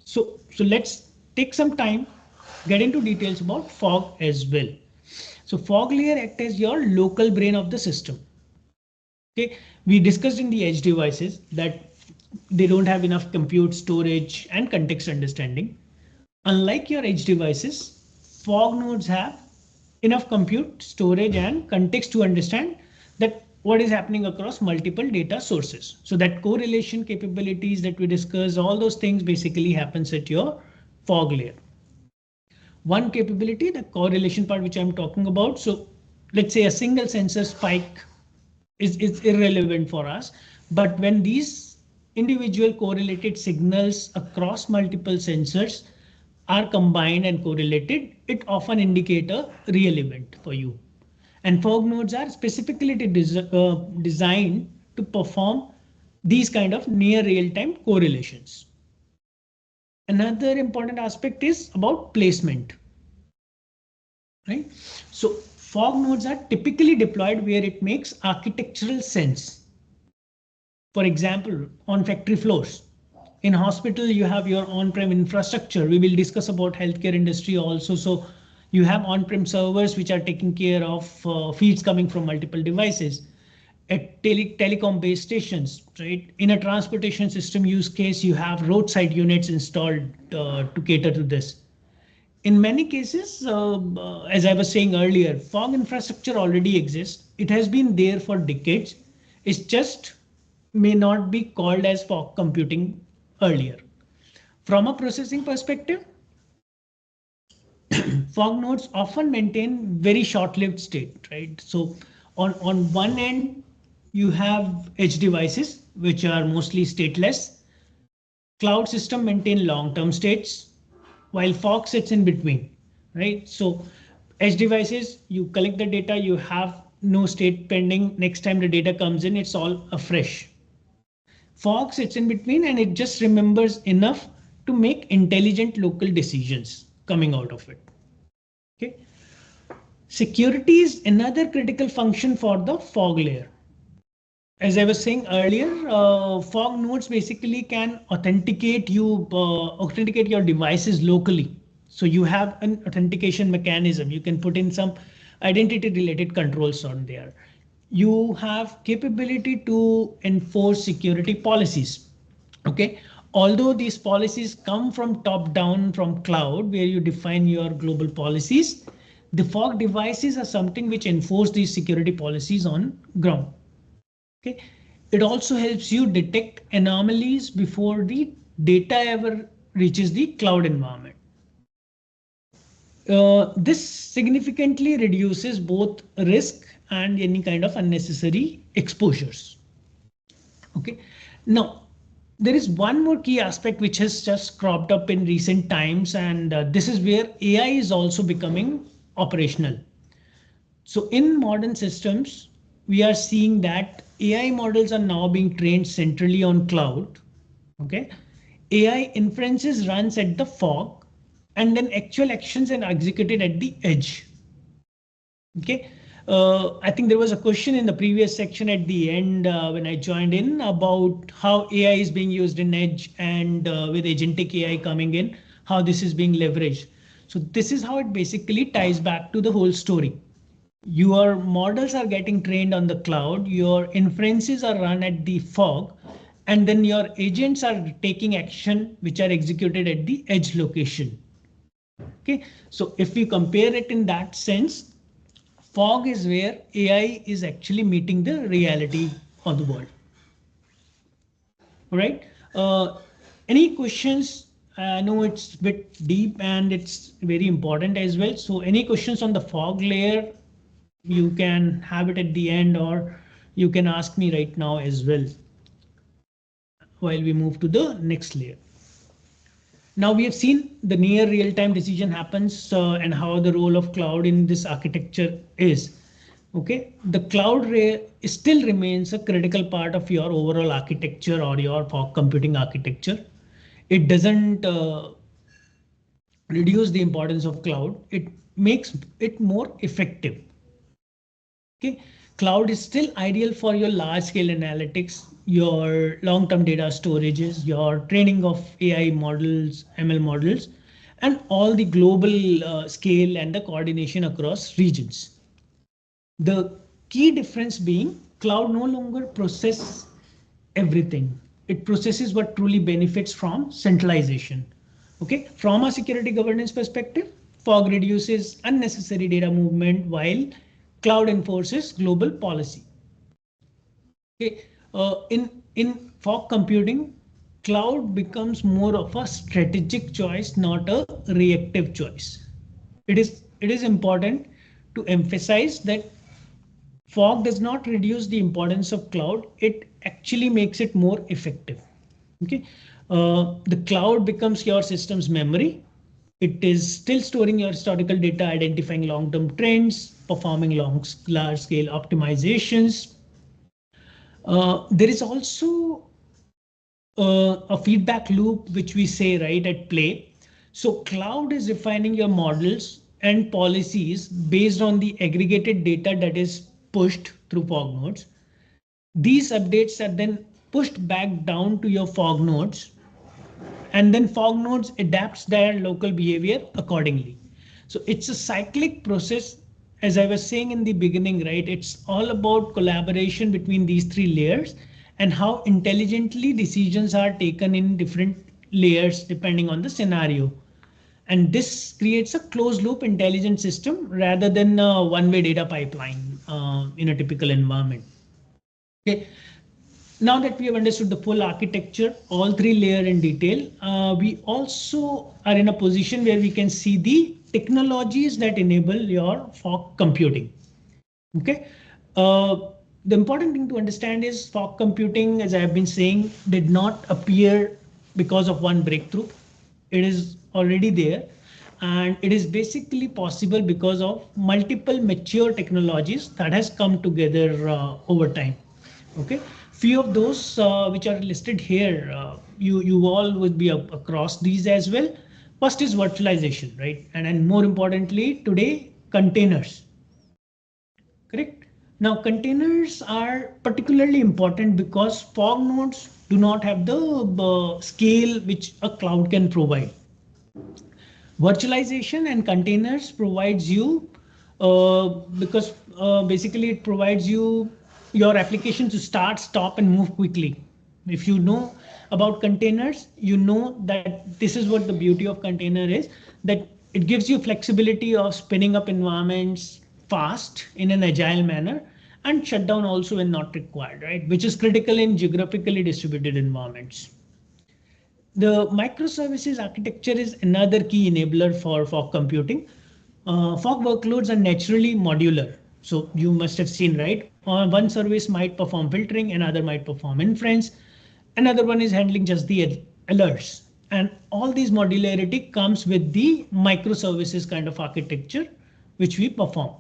So let's take some time, get into details about fog as well. So fog layer acts as your local brain of the system. Okay, we discussed in the edge devices that they don't have enough compute, storage, and context understanding. Unlike your edge devices, fog nodes have enough compute, storage, and context to understand that what is happening across multiple data sources. So that correlation capabilities that we discussed, all those things basically happens at your fog layer. One capability, the correlation part which I'm talking about. So let's say a single sensor spike is irrelevant for us. But when these individual correlated signals across multiple sensors are combined and correlated, it often indicates a real event for you. And fog nodes are specifically designed to perform these kind of near real-time correlations. Another important aspect is about placement. Right? So fog nodes are typically deployed where it makes architectural sense. For example, on factory floors. In hospital, you have your on-prem infrastructure. We will discuss about healthcare industry also. So you have on-prem servers which are taking care of feeds coming from multiple devices. At telecom base stations, right? In a transportation system use case, you have roadside units installed to cater to this. In many cases, as I was saying earlier, fog infrastructure already exists. It has been there for decades. It's just may not be called as fog computing earlier. From a processing perspective, fog nodes often maintain very short-lived state, right? So on one end, you have edge devices, which are mostly stateless. Cloud system maintain long-term states, while fog sits in between, right? So edge devices, you collect the data, you have no state pending. Next time the data comes in, it's all afresh. Fog sits in between and it just remembers enough to make intelligent local decisions coming out of it. Okay. Security is another critical function for the fog layer. As I was saying earlier, fog nodes basically can authenticate your devices locally. So you have an authentication mechanism. You can put in some identity related controls on there. You have capability to enforce security policies. Okay. Although these policies come from top down from cloud, where you define your global policies, the fog devices are something which enforce these security policies on ground. Okay. It also helps you detect anomalies before the data ever reaches the cloud environment. This significantly reduces both risk and any kind of unnecessary exposures. Okay. Now, there is one more key aspect which has just cropped up in recent times, and this is where AI is also becoming operational. So in modern systems, we are seeing that AI models are now being trained centrally on cloud. Okay. AI inferences runs at the fog and then actual actions are executed at the edge. Okay. I think there was a question in the previous section at the end when I joined in about how AI is being used in edge and with agentic AI coming in, how this is being leveraged. So this is how it basically ties back to the whole story. Your models are getting trained on the cloud, your inferences are run at the fog, and then your agents are taking action which are executed at the edge location. Okay, so if we compare it in that sense, fog is where AI is actually meeting the reality of the world. All right. Any questions? I know it's a bit deep and it's very important as well. So any questions on the fog layer? You can have it at the end, or you can ask me right now as well while we move to the next layer. Now we have seen the near real-time decision happens and how the role of cloud in this architecture is. Okay, the cloud still remains a critical part of your overall architecture or your fog computing architecture. It doesn't reduce the importance of cloud. It makes it more effective. Okay, cloud is still ideal for your large scale analytics, your long-term data storages, your training of AI models, ML models, and all the global scale and the coordination across regions. The key difference being cloud no longer processes everything. It processes what truly benefits from centralization. Okay, from a security governance perspective, fog reduces unnecessary data movement while cloud enforces global policy. Okay, in fog computing, cloud becomes more of a strategic choice, not a reactive choice. It is important to emphasize that fog does not reduce the importance of cloud. It actually makes it more effective. Okay, the cloud becomes your system's memory. It is still storing your historical data, identifying long-term trends, performing large-scale optimizations. There is also a feedback loop, which we say right at play. So cloud is refining your models and policies based on the aggregated data that is pushed through fog nodes. These updates are then pushed back down to your fog nodes, and then fog nodes adapts their local behavior accordingly. So it's a cyclic process. As I was saying in the beginning, right, it's all about collaboration between these three layers and how intelligently decisions are taken in different layers depending on the scenario. And this creates a closed loop intelligent system rather than a one-way data pipeline in a typical environment. Okay. Now that we have understood the full architecture, all three layers in detail, we also are in a position where we can see the technologies that enable your fog computing. Okay, The important thing to understand is fog computing, as I have been saying, did not appear because of one breakthrough. It is already there, and it is basically possible because of multiple mature technologies that has come together over time. Okay, few of those which are listed here, you all would be across these as well. First is virtualization, right? And more importantly, today, containers. Correct. Now, containers are particularly important because fog nodes do not have the scale which a cloud can provide. Virtualization and containers provides you because basically it provides you your application to start, stop, and move quickly. If you know about containers, you know that this is what the beauty of container is, that it gives you flexibility of spinning up environments fast in an agile manner and shut down also when not required, right? Which is critical in geographically distributed environments. The microservices architecture is another key enabler for fog computing. Fog workloads are naturally modular. So you must have seen, right? One service might perform filtering, another might perform inference, another one is handling just the alerts. And all these modularity comes with the microservices kind of architecture, which we perform.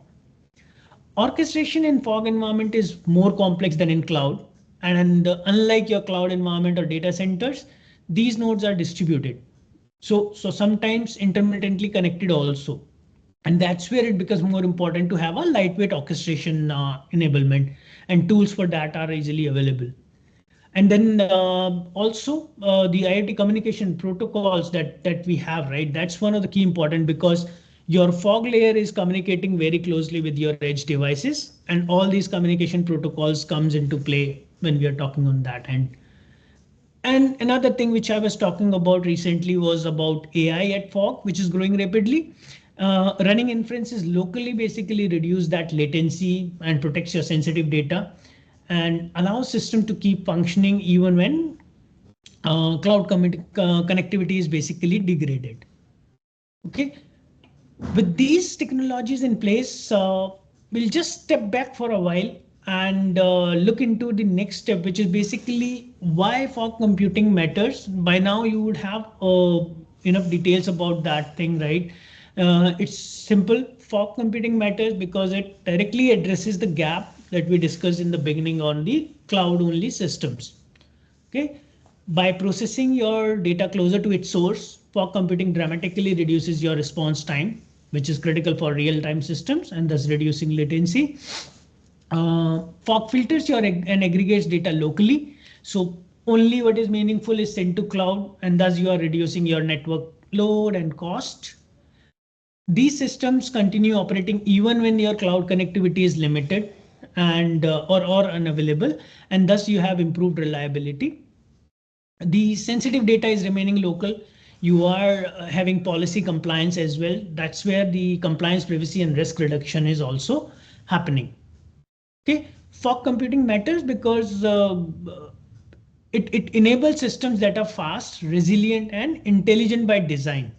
Orchestration in fog environment is more complex than in cloud. And unlike your cloud environment or data centers, these nodes are distributed. So sometimes intermittently connected also. And that's where it becomes more important to have a lightweight orchestration enablement, and tools for that are easily available. And then also the IoT communication protocols that we have, right? That's one of the key important because your fog layer is communicating very closely with your edge devices, and all these communication protocols comes into play when we are talking on that end. And another thing which I was talking about recently was about AI at fog, which is growing rapidly. Running inferences locally basically reduce that latency and protects your sensitive data and allows system to keep functioning even when cloud connectivity is basically degraded. Okay, with these technologies in place, we'll just step back for a while and look into the next step, which is basically why fog computing matters. By now, you would have enough details about that thing, right? It's simple. Fog computing matters because it directly addresses the gap that we discussed in the beginning on the cloud-only systems. Okay, by processing your data closer to its source, fog computing dramatically reduces your response time, which is critical for real-time systems and thus reducing latency. Fog filters your and aggregates data locally, so only what is meaningful is sent to cloud, and thus you are reducing your network load and cost. These systems continue operating even when your cloud connectivity is limited and or unavailable, and thus you have improved reliability. The sensitive data is remaining local. You are having policy compliance as well. That's where the compliance, privacy, and risk reduction is also happening. Okay, fog computing matters because it enables systems that are fast, resilient, and intelligent by design.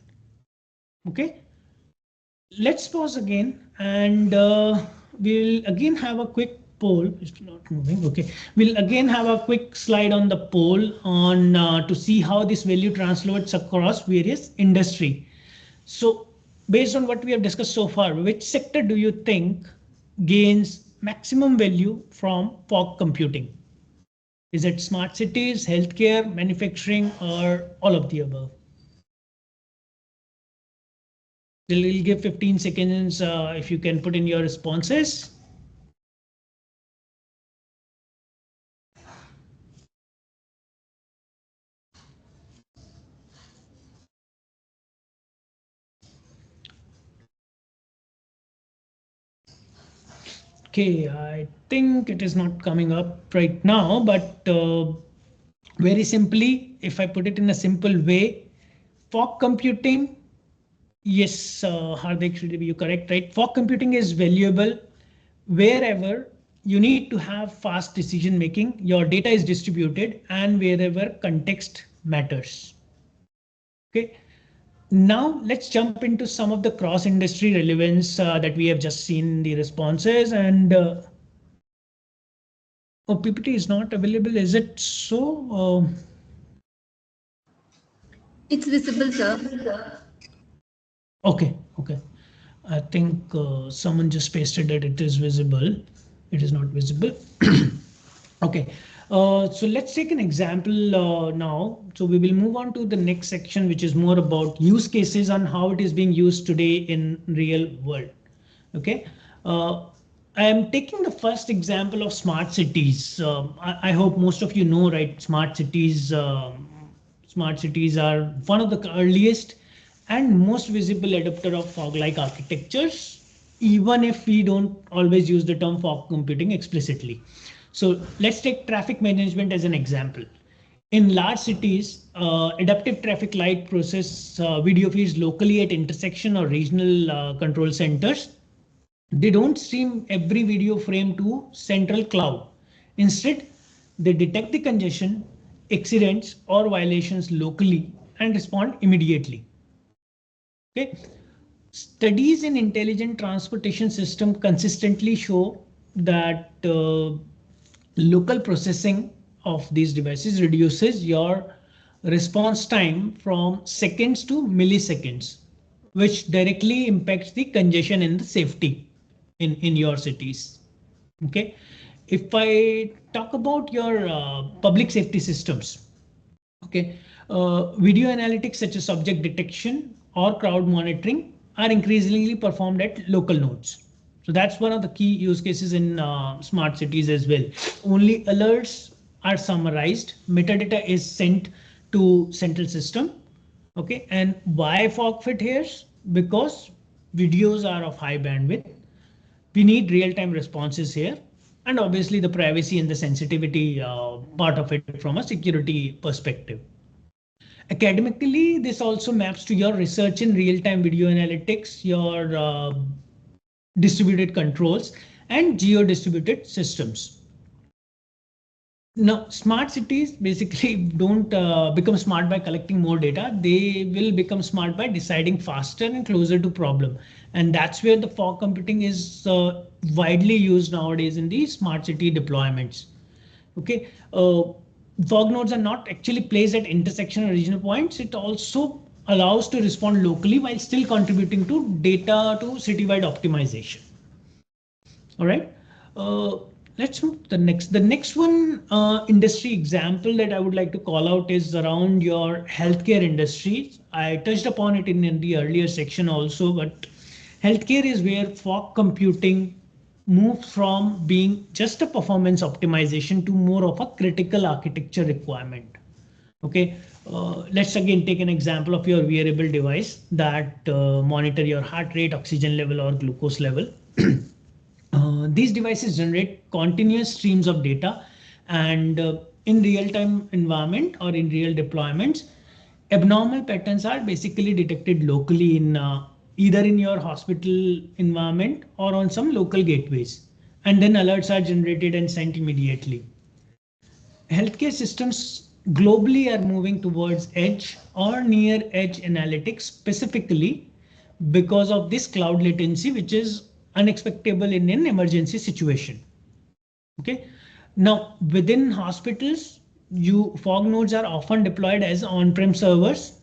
Okay, let's pause again and we'll again have a quick poll. It's not moving. Okay, we'll again have a quick slide on the poll on to see how this value translates across various industry. So based on what we have discussed so far, which sector do you think gains maximum value from fog computing? Is it smart cities, healthcare, manufacturing, or all of the above? We'll give 15 seconds if you can put in your responses. Okay, I think it is not coming up right now, but very simply, if I put it in a simple way, fog computing, yes, Hardik, should be you correct, right? Fog computing is valuable wherever you need to have fast decision making, your data is distributed, and wherever context matters. Okay. Now let's jump into some of the cross-industry relevance that we have just seen in the responses, and Oh, PPT is not available. Is it so? It's visible, sir. Okay. I think someone just pasted that it is visible. It is not visible. Okay. So let's take an example now. So we will move on to the next section, which is more about use cases on how it is being used today in real world. Okay. I am taking the first example of smart cities. I hope most of you know, right? Smart cities are one of the earliest and most visible adopter of fog-like architectures, even if we don't always use the term fog computing explicitly. So let's take traffic management as an example. In large cities, adaptive traffic light process video feeds locally at intersection or regional control centers. They don't stream every video frame to central cloud. Instead, they detect the congestion, accidents, or violations locally and respond immediately. Okay. Studies in intelligent transportation system consistently show that local processing of these devices reduces your response time from seconds to milliseconds, which directly impacts the congestion and the safety in your cities. Okay. If I talk about your public safety systems, okay, video analytics such as object detection or crowd monitoring are increasingly performed at local nodes. So that's one of the key use cases in smart cities as well. Only alerts are summarized. Metadata is sent to central system. Okay, and why fog fit here? Because videos are of high bandwidth. We need real-time responses here, and obviously the privacy and the sensitivity part of it from a security perspective. Academically, this also maps to your research in real-time video analytics, your distributed controls, and geo-distributed systems. Now, smart cities basically don't become smart by collecting more data. They will become smart by deciding faster and closer to problem. And that's where the fog computing is widely used nowadays in the smart city deployments. Okay. Fog nodes are not actually placed at intersection or regional points. It also allows to respond locally while still contributing to data to citywide optimization. All right. Let's move to the next. The next one industry example that I would like to call out is around your healthcare industry. I touched upon it in the earlier section also, but healthcare is where fog computing moves from being just a performance optimization to more of a critical architecture requirement. Okay, let's again take an example of your wearable device that monitor your heart rate, oxygen level, or glucose level. These devices generate continuous streams of data, and in real-time environment or in real deployments, abnormal patterns are basically detected locally in either in your hospital environment or on some local gateways, and then alerts are generated and sent immediately. Healthcare systems globally are moving towards edge or near edge analytics specifically because of this cloud latency, which is unexpectable in an emergency situation. Okay. Now within hospitals, fog nodes are often deployed as on-prem servers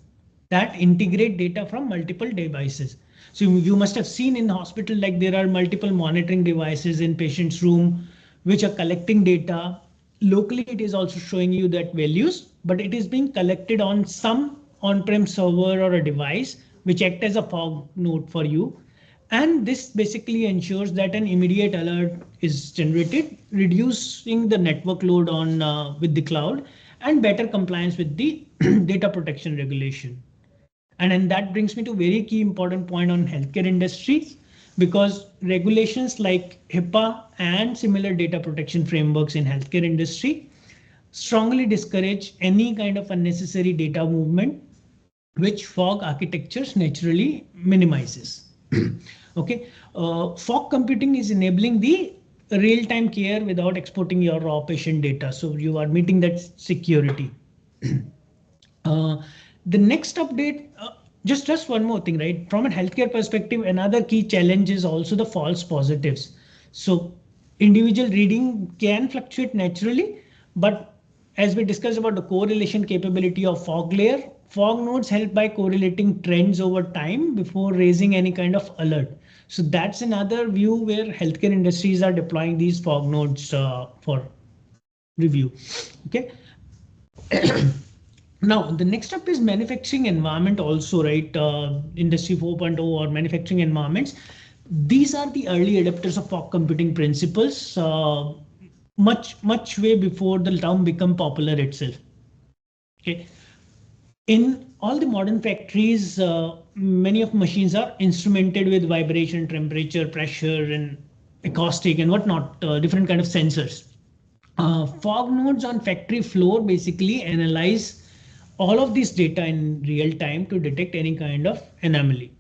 that integrate data from multiple devices. So you must have seen in the hospital, like there are multiple monitoring devices in patient's room, which are collecting data. Locally, it is also showing you that values, but it is being collected on some on-prem server or a device, which act as a fog node for you. And this basically ensures that an immediate alert is generated, reducing the network load on with the cloud and better compliance with the data protection regulation. And then that brings me to a very key important point on healthcare industries, because regulations like HIPAA and similar data protection frameworks in healthcare industry strongly discourage any kind of unnecessary data movement, which fog architectures naturally minimizes. Okay, fog computing is enabling the real-time care without exporting your raw patient data. So you are meeting that security. Uh, the next update, just one more thing, right? From a healthcare perspective, another key challenge is also the false positives. So individual reading can fluctuate naturally, but as we discussed about the correlation capability of fog layer, fog nodes help by correlating trends over time before raising any kind of alert. So that's another view where healthcare industries are deploying these fog nodes for review. Okay. Now, the next up is manufacturing environment also, right? Industry 4.0 or manufacturing environments. These are the early adopters of fog computing principles, much way before the term become popular itself. Okay. In all the modern factories, many of machines are instrumented with vibration, temperature, pressure, and acoustic and whatnot, different kind of sensors. Fog nodes on factory floor basically analyze all of this data in real time to detect any kind of anomaly.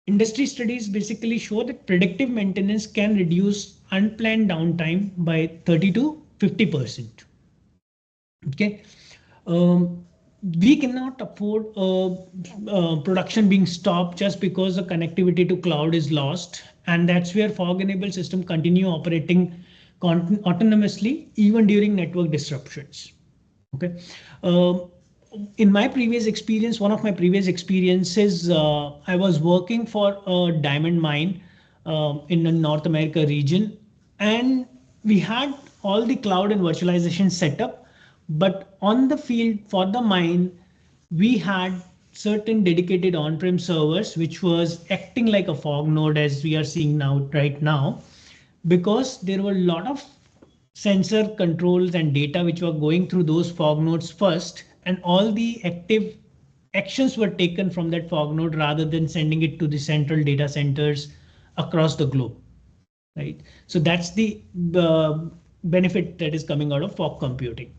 Industry studies basically show that predictive maintenance can reduce unplanned downtime by 30 to 50%. Okay. We cannot afford production being stopped just because the connectivity to cloud is lost. And that's where fog-enabled systems continue operating autonomously even during network disruptions. Okay. In my previous experience, one of my previous experiences, I was working for a diamond mine in the North America region, and we had all the cloud and virtualization set up, but on the field for the mine, we had certain dedicated on-prem servers, which was acting like a fog node as we are seeing now right now, because there were a lot of sensor controls and data which were going through those fog nodes first, and all the active actions were taken from that fog node rather than sending it to the central data centers across the globe. Right. So that's the benefit that is coming out of fog computing.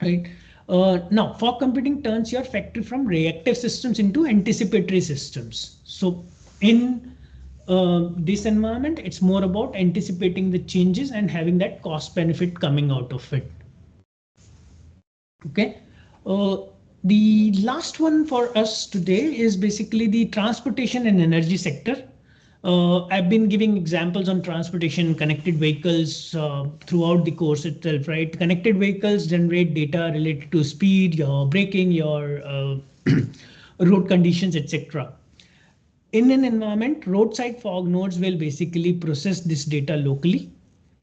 Right. Now, fog computing turns your factory from reactive systems into anticipatory systems. So in this environment, it's more about anticipating the changes and having that cost benefit coming out of it. Okay. The last one for us today is basically the transportation and energy sector. I've been giving examples on transportation, connected vehicles throughout the course itself, right? Connected vehicles generate data related to speed, your braking, your road conditions, etc. In an environment, roadside fog nodes will basically process this data locally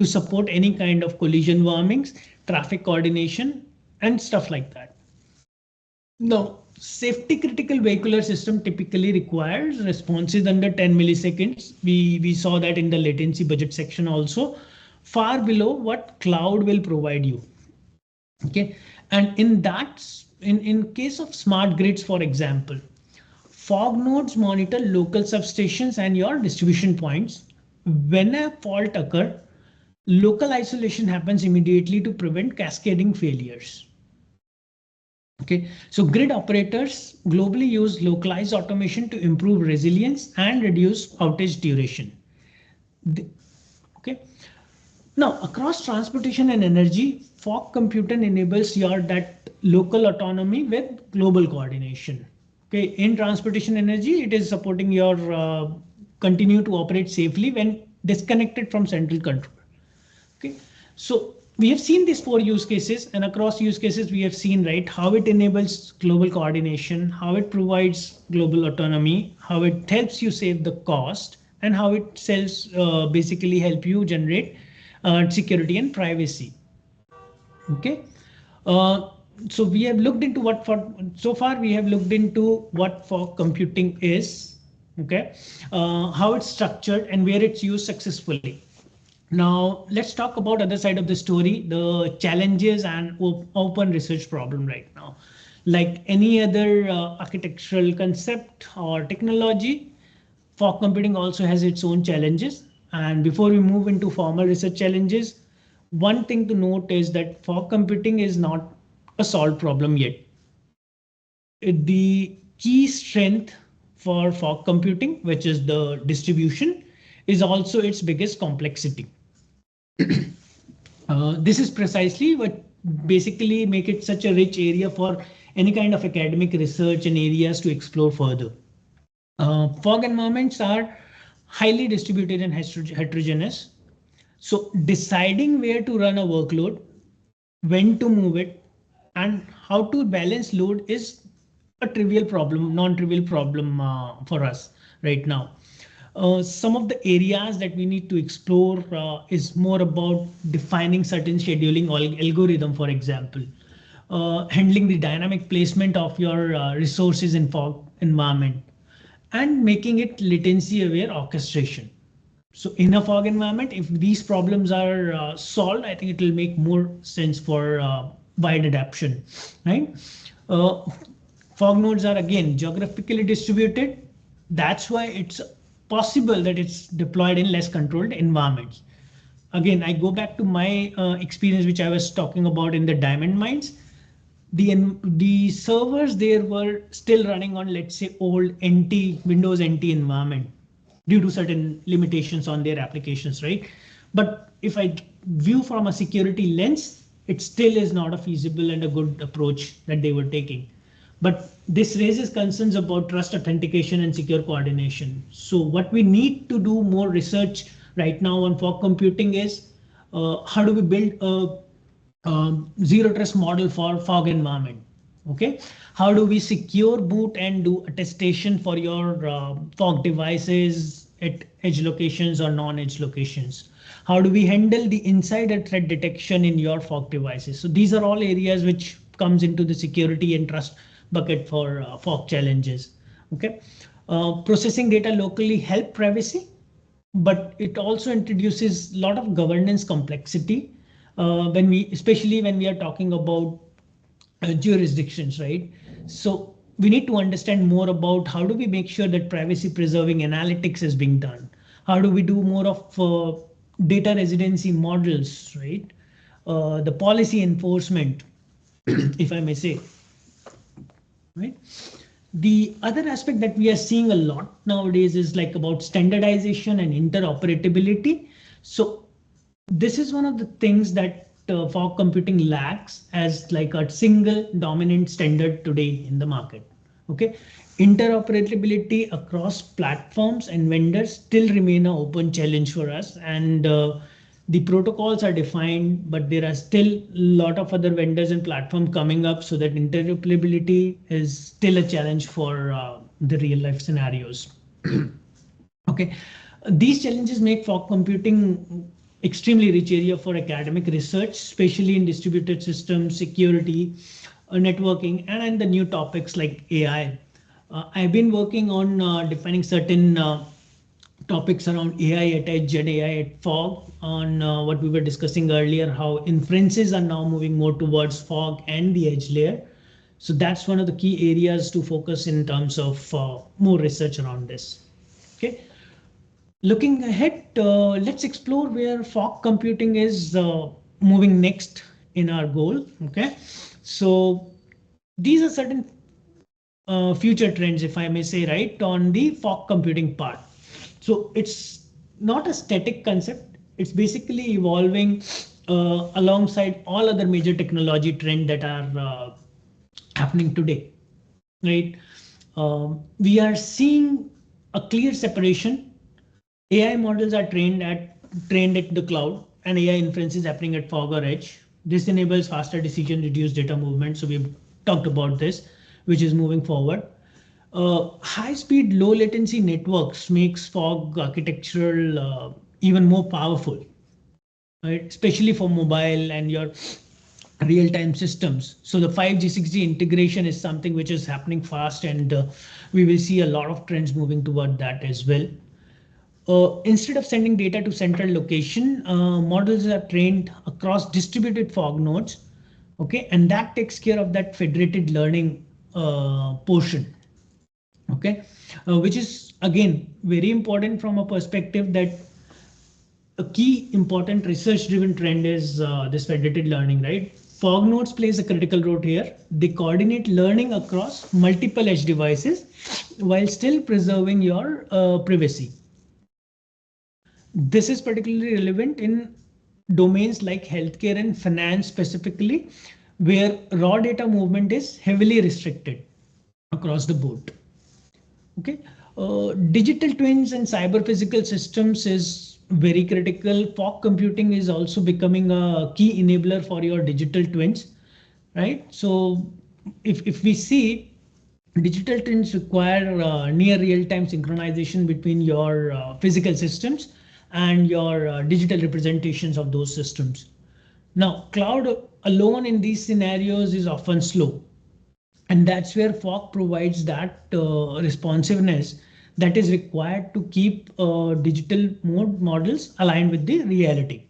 to support any kind of collision warnings, traffic coordination, and stuff like that. Now, safety critical vehicular system typically requires responses under 10 milliseconds. We saw that in the latency budget section also, far below what cloud will provide you. Okay, and in case of smart grids, for example, fog nodes monitor local substations and your distribution points. When a fault occurs, local isolation happens immediately to prevent cascading failures. Okay, so grid operators globally use localized automation to improve resilience and reduce outage duration. Okay, now across transportation and energy, fog computing enables your that local autonomy with global coordination. Okay, in transportation energy, it is supporting your continue to operate safely when disconnected from central control. Okay, so we have seen these 4 use cases, and across use cases we have seen, right, how it enables global coordination, how it provides global autonomy, how it helps you save the cost, and how it basically help you generate security and privacy. Okay. So we have looked into so far we have looked into what fog computing is, okay, how it's structured and where it's used successfully. Now let's talk about other side of the story, the challenges and open research problem right now. Like any other architectural concept or technology, fog computing also has its own challenges. And before we move into formal research challenges, one thing to note is that fog computing is not a solved problem yet. The key strength for fog computing, which is the distribution, is also its biggest complexity. This is precisely what basically make it such a rich area for any kind of academic research and areas to explore further. Fog environments are highly distributed and heterogeneous. So deciding where to run a workload, when to move it, and how to balance load is a trivial problem, non-trivial problem for us right now. Some of the areas that we need to explore is more about defining certain scheduling algorithm, for example, handling the dynamic placement of your resources in fog environment, and making it latency aware orchestration. So in a fog environment, if these problems are solved, I think it will make more sense for wide adoption, right? Uh, Fog nodes are again geographically distributed. That's why it's possible that it's deployed in less controlled environments. Again, I go back to my experience, which I was talking about in the diamond mines. The servers there were still running on, let's say, old NT Windows NT environment due to certain limitations on their applications, right? But if I view from a security lens, it still is not a feasible and a good approach that they were taking. But this raises concerns about trust authentication and secure coordination. So what we need to do more research right now on fog computing is how do we build a zero trust model for fog environment. Okay, how do we secure boot and do attestation for your fog devices at edge locations or non-edge locations? How do we handle the insider threat detection in your fog devices? So these are all areas which comes into the security and trust bucket for fog challenges. Okay, processing data locally help privacy, but it also introduces a lot of governance complexity especially when we are talking about jurisdictions, right? So we need to understand more about how do we make sure that privacy preserving analytics is being done? How do we do more of data residency models, right? The policy enforcement, if I may say, right? The other aspect that we are seeing a lot nowadays is like about standardization and interoperability. So this is one of the things that fog computing lacks as like a single dominant standard today in the market. Okay, interoperability across platforms and vendors still remain an open challenge for us, and the protocols are defined, but there are still a lot of other vendors and platforms coming up, so that interoperability is still a challenge for the real life scenarios. Okay, these challenges make fog computing extremely rich area for academic research, especially in distributed systems, security, networking, and the new topics like AI. I've been working on defining certain topics around AI at edge and AI at fog on what we were discussing earlier, how inferences are now moving more towards fog and the edge layer. So that's one of the key areas to focus in terms of more research around this. Okay. Looking ahead, let's explore where fog computing is moving next in our goal. Okay, so these are certain future trends, if I may say, right, on the fog computing part. So it's not a static concept. It's basically evolving alongside all other major technology trends that are happening today, right? We are seeing a clear separation. AI models are trained at the cloud, and AI inference is happening at fog or edge. This enables faster decision, reduced data movement. So we've talked about this, which is moving forward. High-speed, low-latency networks makes fog architectural even more powerful, right? Especially for mobile and your real-time systems. So the 5G, 6G integration is something which is happening fast, and we will see a lot of trends moving toward that as well. Instead of sending data to central location, models are trained across distributed fog nodes. Okay, and that takes care of that federated learning portion. Okay, which is again very important from a perspective that a key important research driven trend is this federated learning, right? Fog nodes plays a critical role here. They coordinate learning across multiple edge devices while still preserving your privacy. This is particularly relevant in domains like healthcare and finance specifically, where raw data movement is heavily restricted across the board. Okay, digital twins and cyber physical systems is very critical. Fog computing is also becoming a key enabler for your digital twins, right? So if we see, digital twins require near real-time synchronization between your physical systems and your digital representations of those systems. Now, cloud alone in these scenarios is often slow. And that's where fog provides that responsiveness that is required to keep digital models aligned with the reality.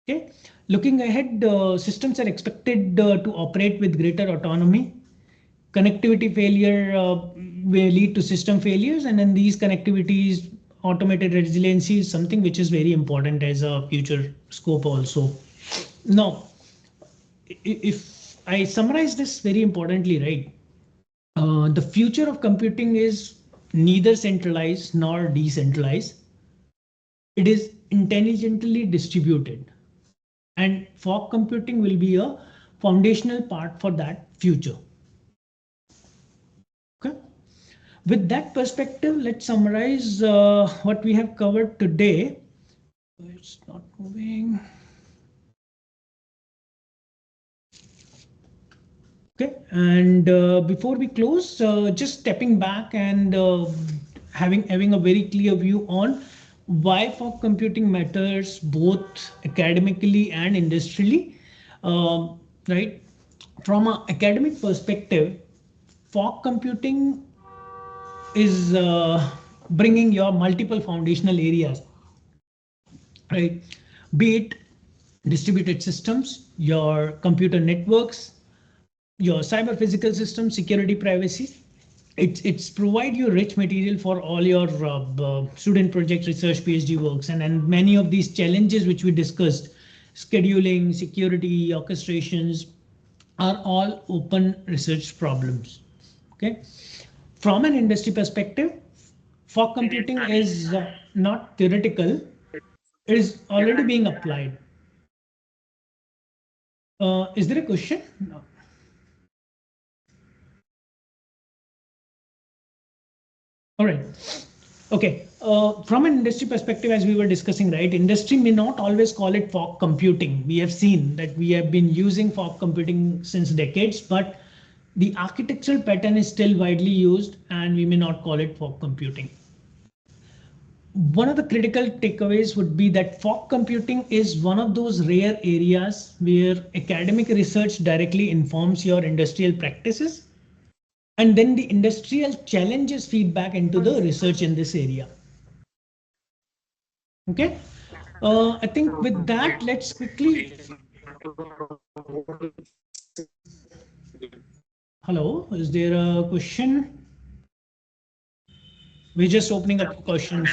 Okay, looking ahead, systems are expected to operate with greater autonomy. Connectivity failure will lead to system failures, and then these connectivities, automated resiliency is something which is very important as a future scope also. Now, if I summarize this very importantly, right? The future of computing is neither centralized nor decentralized. It is intelligently distributed, and fog computing will be a foundational part for that future. Okay. With that perspective, let's summarize what we have covered today. It's not moving. Okay, and before we close, just stepping back and having a very clear view on why fog computing matters both academically and industrially, right? From an academic perspective, fog computing is bringing your multiple foundational areas, right? Be it distributed systems, your computer networks, your cyber physical system, security, privacy. It's provide you rich material for all your student project, research, PhD works, and many of these challenges which we discussed, scheduling, security, orchestrations, are all open research problems. Okay, from an industry perspective, fog computing is not theoretical; it is already being applied. Is there a question? No. All right. Okay. From an industry perspective, as we were discussing, right, industry may not always call it fog computing. We have seen that we have been using fog computing since decades, but the architectural pattern is still widely used, and we may not call it fog computing. One of the critical takeaways would be that fog computing is one of those rare areas where academic research directly informs your industrial practices, and then the industrial challenges feedback into the research in this area. Okay, I think with that, let's quickly. Hello, is there a question? We're just opening up questions.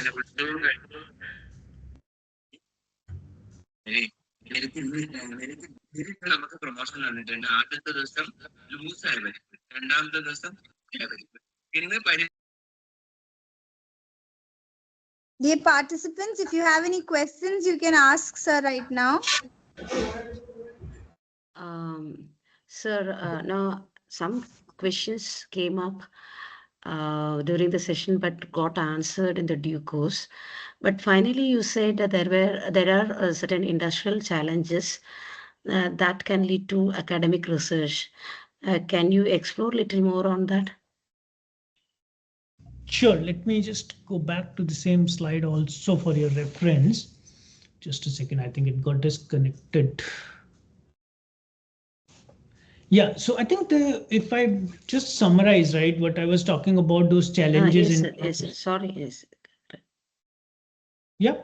Dear participants, if you have any questions, you can ask sir right now. Sir, now some questions came up during the session, but got answered in the due course. But finally, you said that there are certain industrial challenges that can lead to academic research. Can you explore a little more on that? Sure, let me just go back to the same slide also for your reference. Just a second, I think it got disconnected. Yeah, so I think if I just summarize, right, what I was talking about, those challenges. Yes, sorry, yes. Yeah.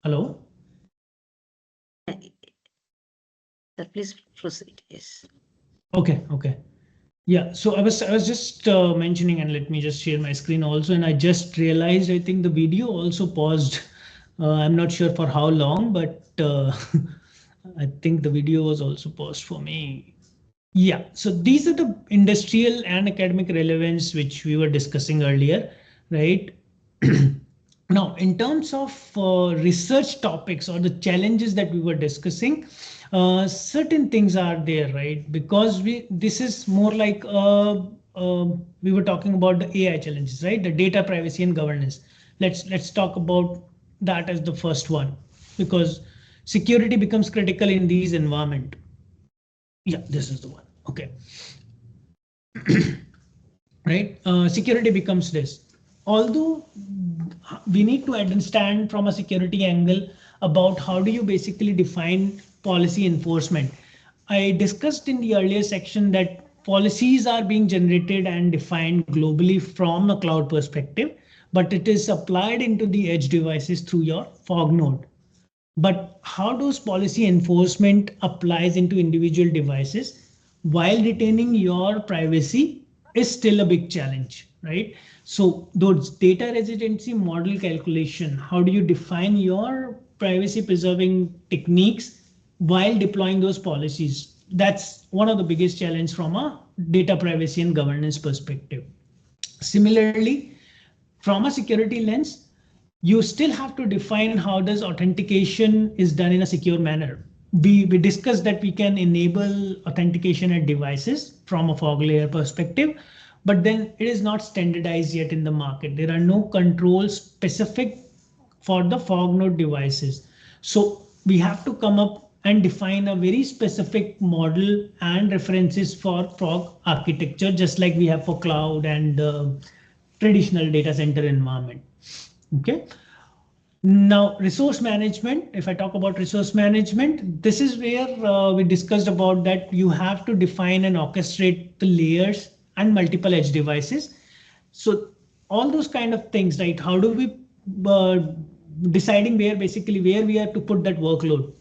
Hello. Please proceed. Yes. Okay. Yeah, so I was just mentioning, and let me just share my screen also, and I just realized I think the video also paused. I'm not sure for how long, but I think the video was also paused for me. Yeah, so these are the industrial and academic relevance which we were discussing earlier, right? Now, in terms of research topics or the challenges that we were discussing, certain things are there, right? Because this is more like a we were talking about the AI challenges, right? The data privacy and governance. Let's talk about that as the first one, because security becomes critical in these environment. Yeah, this is the one. Okay. Right? Security becomes this. Although we need to understand from a security angle about how do you basically define policy enforcement. I discussed in the earlier section that policies are being generated and defined globally from a cloud perspective, but it is applied into the edge devices through your fog node. But how does policy enforcement applies into individual devices while retaining your privacy is still a big challenge, right? So those data residency model calculation, how do you define your privacy preserving techniques while deploying those policies? That's one of the biggest challenge from a data privacy and governance perspective. Similarly, from a security lens, you still have to define how does authentication is done in a secure manner. We discussed that we can enable authentication at devices from a fog layer perspective, but then it is not standardized yet in the market. There are no controls specific for the fog node devices. So we have to come up and define a very specific model and references for fog architecture, just like we have for cloud and traditional data center environment. Okay. Now, resource management, if I talk about resource management, this is where we discussed about that you have to define and orchestrate the layers and multiple edge devices. So all those kind of things, right? How do we deciding where basically where we are to put that workload,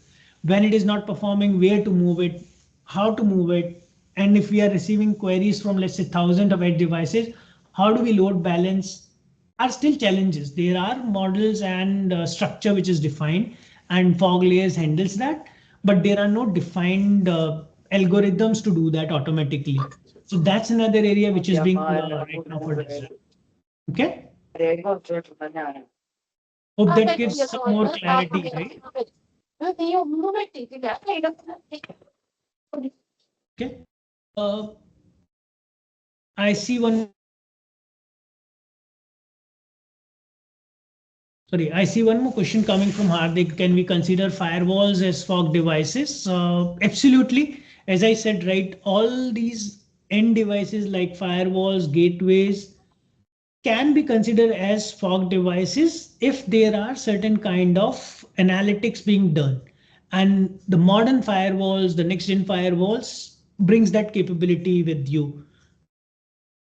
when it is not performing, where to move it, how to move it, and if we are receiving queries from, let's say, thousands of edge devices, how do we load balance, are still challenges. There are models and structure which is defined, and fog layers handles that, but there are no defined algorithms to do that automatically. So that's another area which is being right now for discussed. Okay. Hope that gives some more clarity, right? Okay. I see one. Sorry, I see one more question coming from Hardik. Can we consider firewalls as fog devices? Absolutely. As I said, right, all these end devices like firewalls, gateways can be considered as fog devices if there are certain kind of analytics being done. And the modern firewalls, the next gen firewalls brings that capability with you.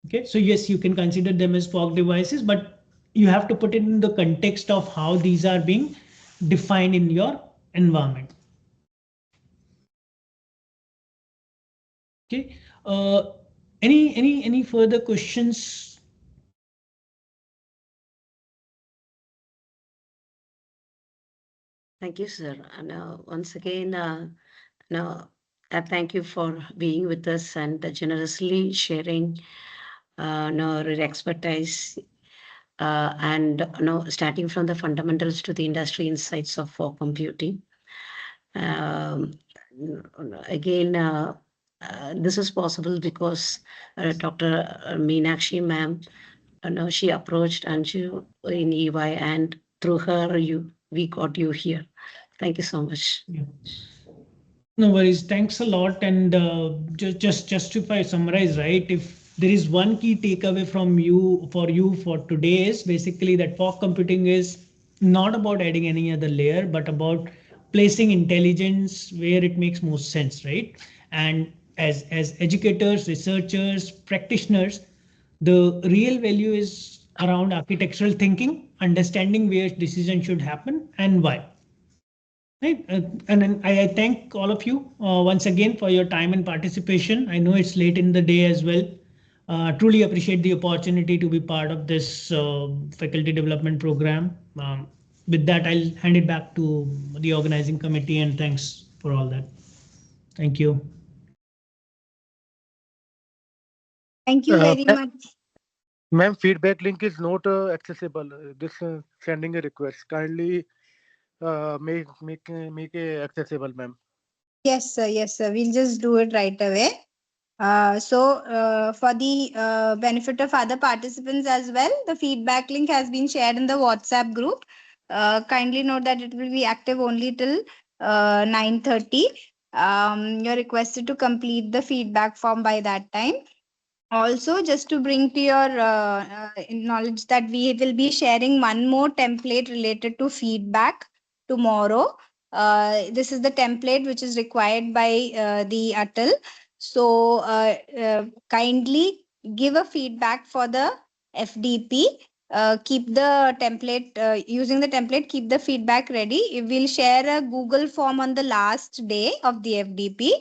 Okay, so yes, you can consider them as fog devices, but you have to put it in the context of how these are being defined in your environment. Okay, any further questions? Thank you, sir. And once again, thank you for being with us and generously sharing your expertise and starting from the fundamentals to the industry insights of fog computing. Again, this is possible because Dr. Meenakshi ma'am, she approached Anju in EY, and through her, we got you here. Thank you so much. Yeah. No worries. Thanks a lot. And just if I summarize, right, if there is one key takeaway from you for today is basically that fog computing is not about adding any other layer, but about placing intelligence where it makes most sense, right? And as educators, researchers, practitioners, the real value is around architectural thinking, understanding where decision should happen and why. Right. And I thank all of you once again for your time and participation. I know it's late in the day as well. Truly appreciate the opportunity to be part of this faculty development program. With that, I'll hand it back to the organizing committee, and thanks for all that. Thank you. Thank you very much. Ma'am, feedback link is not accessible. This sending a request. Kindly make it accessible, ma'am. Yes, sir. Yes, sir. We'll just do it right away. For the benefit of other participants as well, the feedback link has been shared in the WhatsApp group. Kindly note that it will be active only till 9:30. You're requested to complete the feedback form by that time. Also, just to bring to your knowledge that we will be sharing one more template related to feedback tomorrow. This is the template which is required by the ATAL. So kindly give a feedback for the FDP. Keep the template, using the template, keep the feedback ready. We'll share a Google form on the last day of the FDP,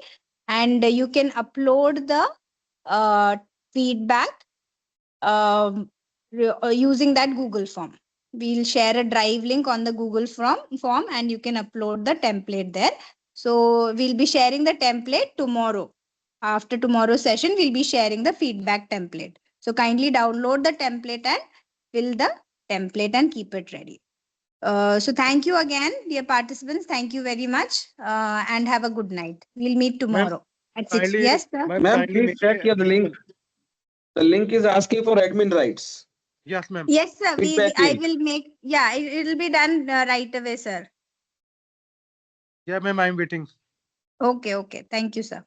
and you can upload the feedback using that Google form. We'll share a drive link on the Google form and you can upload the template there. So we'll be sharing the template tomorrow. After tomorrow's session, we'll be sharing the feedback template. So kindly download the template and fill the template and keep it ready. So thank you again, dear participants. Thank you very much and have a good night. We'll meet tomorrow at 6. Kindly, Yes, sir. ma'am, Ma'am, kindly please make check it your link. available. The link is asking for admin rights. Yes, ma'am. Yes, sir. Feedback I link. will make, yeah, it'll be done right away, sir. Yeah, ma'am, I'm waiting. Okay. Thank you, sir.